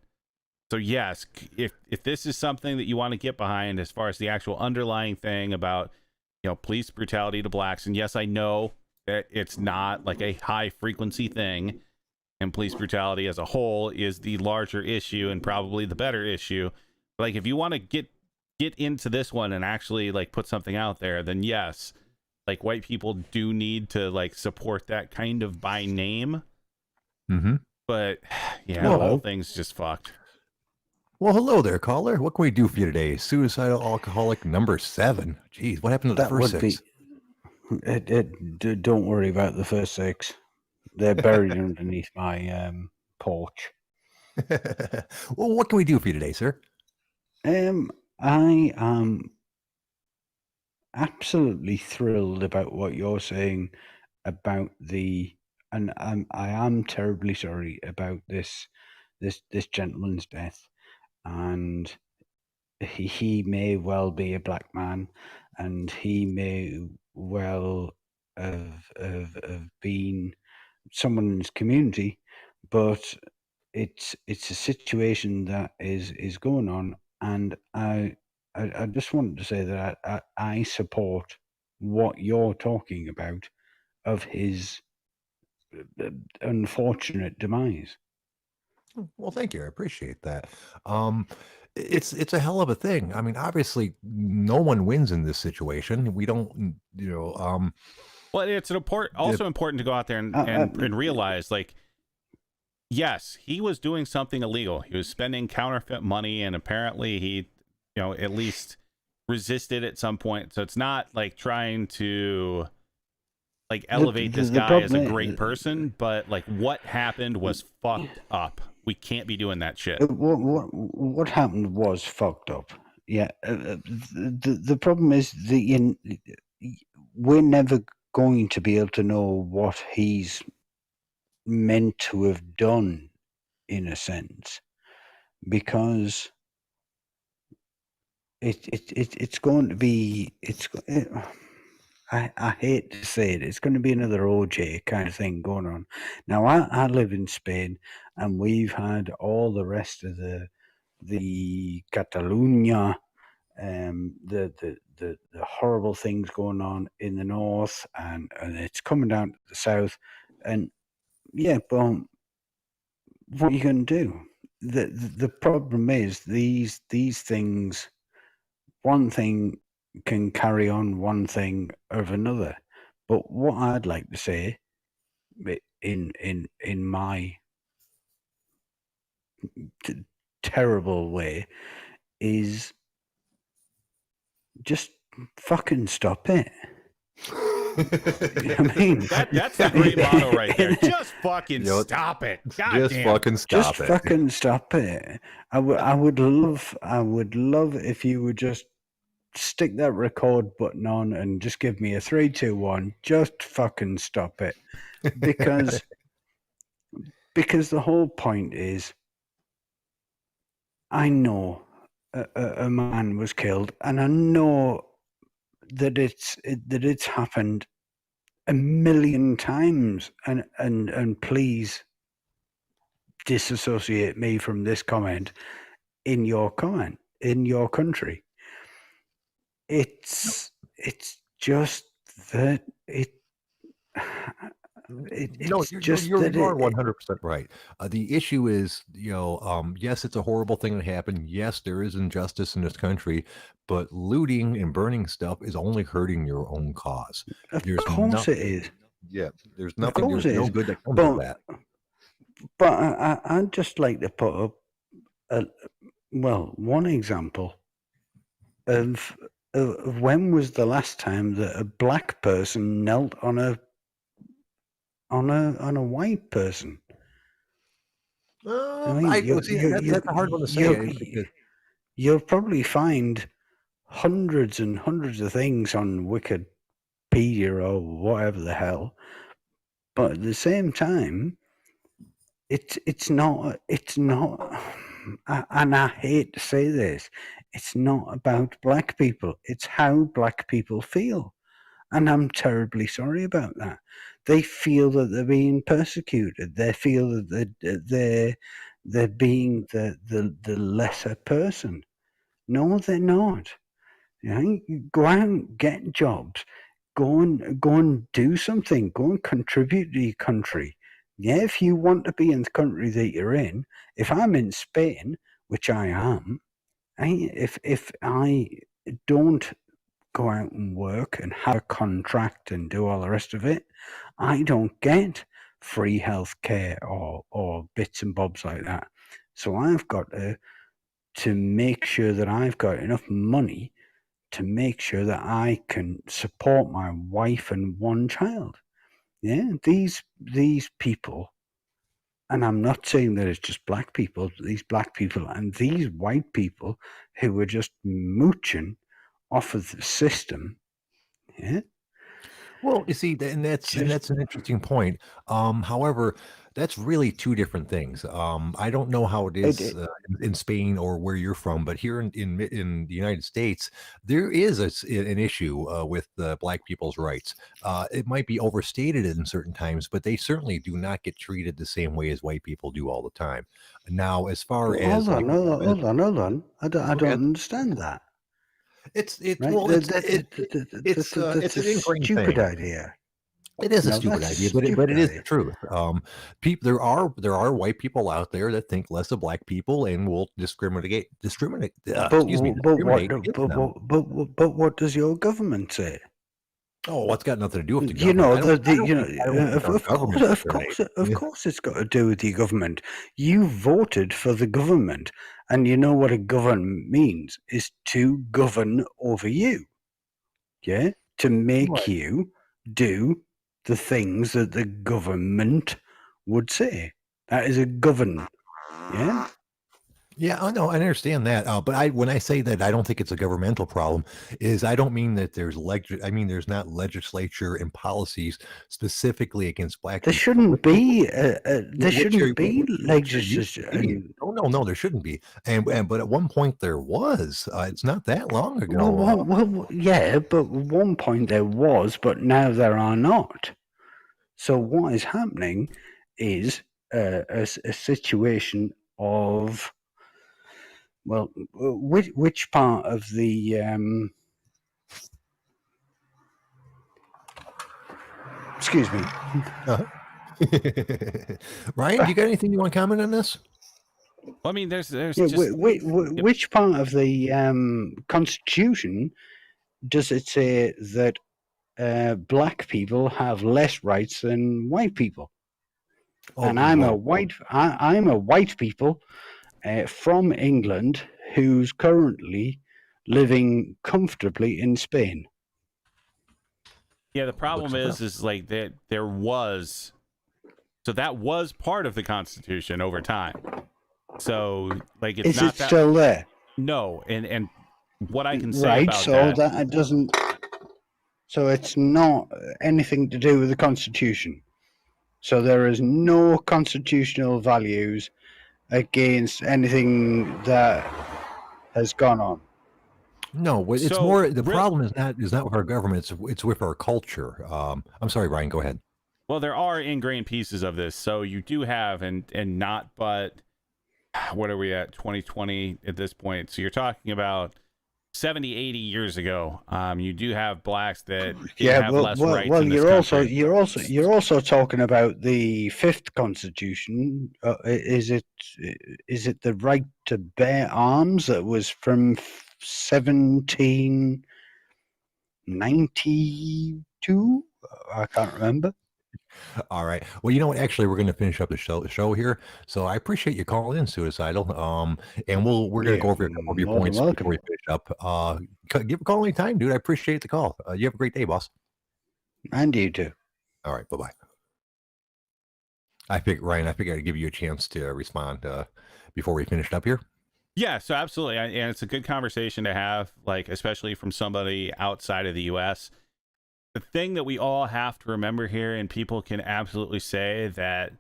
So yes, if this is something that you want to get behind as far as the actual underlying thing about police brutality to blacks, and yes, I know that it's not like a high frequency thing, and police brutality as a whole is the larger issue and probably the better issue. Like if you want to get into this one and actually like put something out there, then yes, like white people do need to like support that kind of by name.
Mm-hmm.
But yeah, the whole thing's just fucked.
Well, hello there, caller. What can we do for you today? Suicidal alcoholic number 7. Jeez, what happened to the first 6?
Don't worry about the first 6. They're buried underneath my porch.
Well, what can we do for you today, sir?
I am absolutely thrilled about what you're saying about and I am terribly sorry about this gentleman's death, and he may well be a black man, and he may well have been someone in his community, but it's a situation that is going on, and I just wanted to say that I support what you're talking about of his unfortunate demise.
Well, thank you. I appreciate that. It's a hell of a thing. I mean, obviously, no one wins in this situation. We don't,
Well, it's also important to go out there and realize, like, yes, he was doing something illegal. He was spending counterfeit money, and apparently he, at least resisted at some point. So it's not like trying to like elevate this guy as a great person, but like what happened was fucked up. We can't be doing that shit.
What happened was fucked up. Yeah. The problem is we're never going to be able to know what he's meant to have done, in a sense, because it's going to be I hate to say it, it's going to be another OJ kind of thing going on. Now, I live in Spain, and we've had all the rest of the Catalunya, the horrible things going on in the north, and it's coming down to the south, and yeah, but what are you going to do? The problem is these things. One thing can carry on one thing of another. But what I'd like to say, in my terrible way, is just fucking stop it. I mean,
That's the great motto right there. Just fucking stop it. God
just
damn.
fucking stop it.
Fucking stop it. I would love if you would just stick that record button on and just give me a 3, 2, 1. Just fucking stop it, because the whole point is, I know a man was killed, and I know that it's happened a million times, and please disassociate me from this comment in your country. It's just that
you're 100% right. The issue is, yes, it's a horrible thing that happened. Yes, there is injustice in this country, but looting and burning stuff is only hurting your own cause.
Of course it is.
Yeah, there's nothing. There's no good that comes of that.
But I'd just like to put up, one example of when was the last time that a black person knelt on a white person?
I mean, that's a hard one to say.
You'll probably find hundreds and hundreds of things on Wikipedia or whatever the hell, but at the same time, it's not, and I hate to say this, it's not about black people. It's how black people feel. And I'm terribly sorry about that. They feel that they're being persecuted. They feel that they're being the lesser person. No, they're not. Go out, get jobs, go and do something, go and contribute to your country. Yeah, if you want to be in the country that you're in, if I'm in Spain, which I am, if I don't go out and work and have a contract and do all the rest of it, I don't get free health care or bits and bobs like that. So I've got to make sure that I've got enough money to make sure that I can support my wife and one child. Yeah, these people, and I'm not saying that it's just black people, these black people and these white people who are just mooching off of the system. Yeah.
Well, you see, and that's an interesting point. However, that's really two different things. I don't know how it is in Spain or where you're from, but here in the United States, there is an issue with black people's rights. It might be overstated in certain times, but they certainly do not get treated the same way as white people do all the time. Now, as far as
hold on, I don't understand that.
It's an
stupid idea.
It is a stupid idea, but it is the truth. There are white people out there that think less of black people and will discriminate.
But what does your government say?
Oh, what's got nothing to do with the government?
Of course, it's got to do with your government. You voted for the government, and you know what a government means is to govern over you. Yeah, to make you do the things that the government would say. That is a govern. Yeah.
Yeah, I know, I understand that. But when I say that I don't think it's a governmental problem, is I don't mean that there's there's not legislature and policies specifically against black
people. There shouldn't be legislature.
No, there shouldn't be. But at one point there was. It's not that long ago.
Well, yeah, but at one point there was, but now there are not. So what is happening is a situation of, well, which part of the excuse me.
Ryan, you got anything you want to comment on this?
Well, I mean, there's
which part of the Constitution does it say that black people have less rights than white people? And I'm a white people from England who's currently living comfortably in Spain.
Yeah, the problem is like that there was, so that was part of the Constitution over time. So like it's
is
not
it
that,
still there?
No, and what I can say
Right,
about
so that it doesn't. So it's not anything to do with the Constitution. So there is no constitutional values against anything that has gone on.
No, it's
So,
more the problem is not with our government. It's with our culture. I'm sorry, Ryan. Go ahead.
Well, there are ingrained pieces of this. So you do have, and not but, what are we at, 2020 at this point? So you're talking about 70, 80 years ago. You do have blacks that have less rights in this country.
You're also talking about the Fifth Constitution. Is it the right to bear arms that was from 1792? I can't remember.
All right. Well, you know what? Actually, we're going to finish up the show here. So I appreciate you calling in, Suicidal. And we're going to go over a couple of your points before we finish up. Give a call anytime, dude. I appreciate the call. You have a great day, boss.
And you too.
All right. Bye-bye. I figured I'd give you a chance to respond before we finished up here.
Yeah, so absolutely. And it's a good conversation to have, like, especially from somebody outside of the U.S. The thing that we all have to remember here, and people can absolutely say that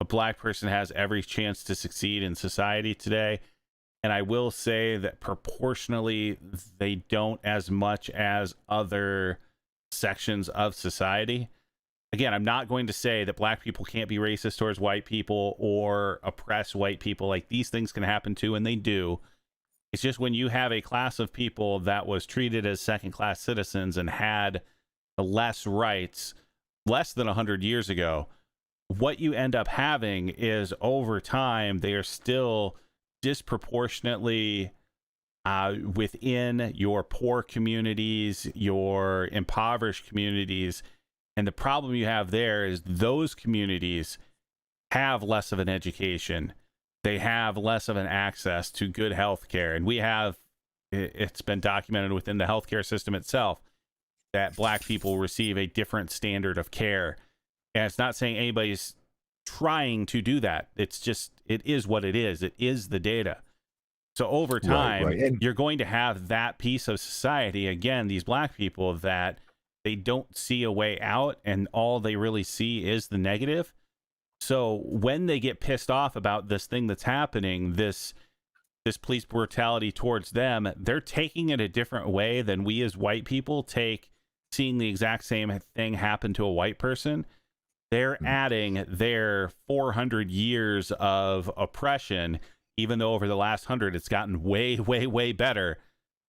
a black person has every chance to succeed in society today. And I will say that proportionally, they don't as much as other sections of society. Again, I'm not going to say that black people can't be racist towards white people or oppress white people. Like, these things can happen too, and they do. It's just when you have a class of people that was treated as second-class citizens and had less rights less than 100 years ago, what you end up having is over time, they are still disproportionately within your poor communities, your impoverished communities. And the problem you have there is those communities have less of an education. They have less of an access to good health care. And it's been documented within the healthcare system itself that black people receive a different standard of care. And it's not saying anybody's trying to do that. It's just, it is what it is. It is the data. So over time, you're going to have that piece of society, again, these black people that they don't see a way out, and all they really see is the negative. So when they get pissed off about this thing that's happening, this police brutality towards them, they're taking it a different way than we as white people take seeing the exact same thing happen to a white person. They're adding their 400 years of oppression, even though over the last 100 it's gotten way, way, way better.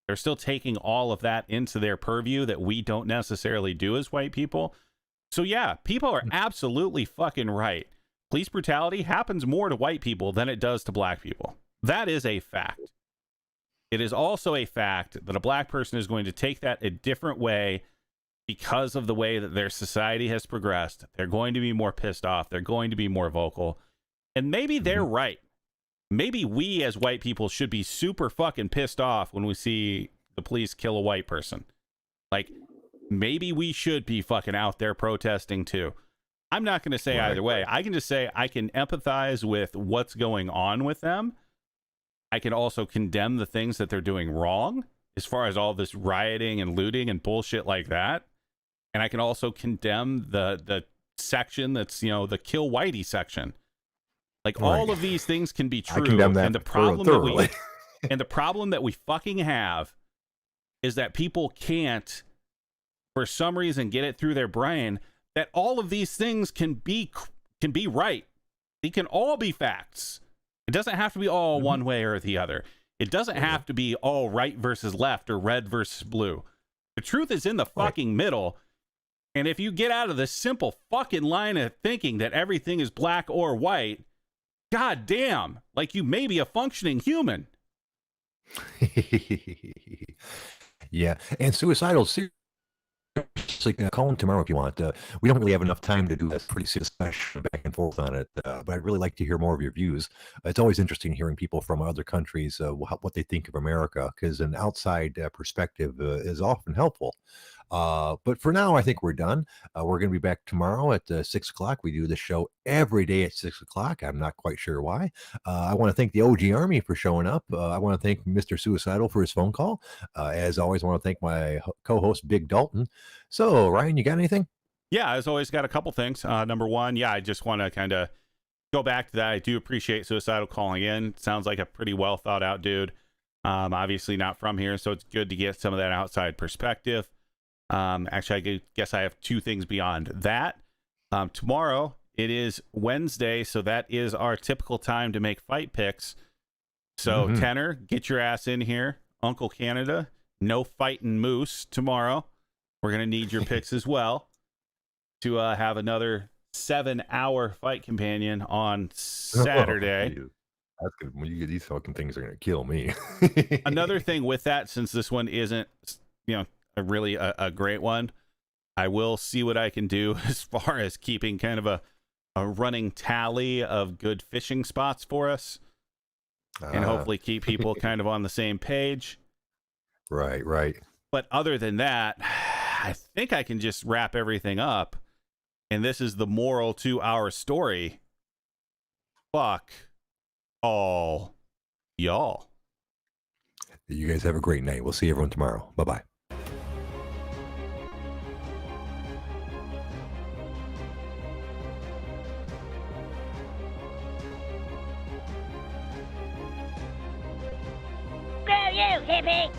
They're still taking all of that into their purview that we don't necessarily do as white people. So yeah, people are absolutely fucking right. Police brutality happens more to white people than it does to black people. That is a fact. It is also a fact that a black person is going to take that a different way because of the way that their society has progressed. They're going to be more pissed off. They're going to be more vocal. And maybe they're right. Maybe we as white people should be super fucking pissed off when we see the police kill a white person. Like, maybe we should be fucking out there protesting too. I'm not going to say either way. I can just say I can empathize with what's going on with them. I can also condemn the things that they're doing wrong as far as all this rioting and looting and bullshit like that. And I can also condemn the section that's, the kill whitey section. Like, all of these things can be true. And the problem that we fucking have is that people can't, for some reason, get it through their brain that all of these things can be right. They can all be facts. It doesn't have to be all one way or the other. It doesn't have to be all right versus left or red versus blue. The truth is in the fucking middle. And if you get out of this simple fucking line of thinking that everything is black or white, god damn, like, you may be a functioning human.
Yeah, and suicidal. So call him tomorrow if you want. We don't really have enough time to do a pretty serious discussion back and forth on it, but I'd really like to hear more of your views. It's always interesting hearing people from other countries, what they think of America, because an outside perspective is often helpful. But for now, I think we're done. We're going to be back tomorrow at 6 o'clock. We do the show every day at 6 o'clock. I'm not quite sure why. I want to thank the OG Army for showing up. I want to thank Mr. Suicidal for his phone call. As always, I want to thank my co-host, Big Dalton. So, Ryan, you got anything?
Yeah, as always, got a couple things. Number one, yeah, I just want to kind of go back to that. I do appreciate Suicidal calling in. Sounds like a pretty well thought out dude. Obviously not from here, so it's good to get some of that outside perspective. Actually, I guess I have two things beyond that. Tomorrow, it is Wednesday, so that is our typical time to make fight picks. So, Tenor, get your ass in here. Uncle Canada, no fighting moose tomorrow. We're going to need your picks as well to have another 7-hour fight companion on Saturday.
That's good. When you get these fucking things are going to kill me.
Another thing with that, since this one isn't, really a great one, I will see what I can do as far as keeping kind of a running tally of good fishing spots for us, and hopefully keep people kind of on the same page.
Right.
But other than that, I think I can just wrap everything up. And this is the moral to our story. Fuck all y'all.
You guys have a great night. We'll see everyone tomorrow. Bye-bye.
Screw you, hippie!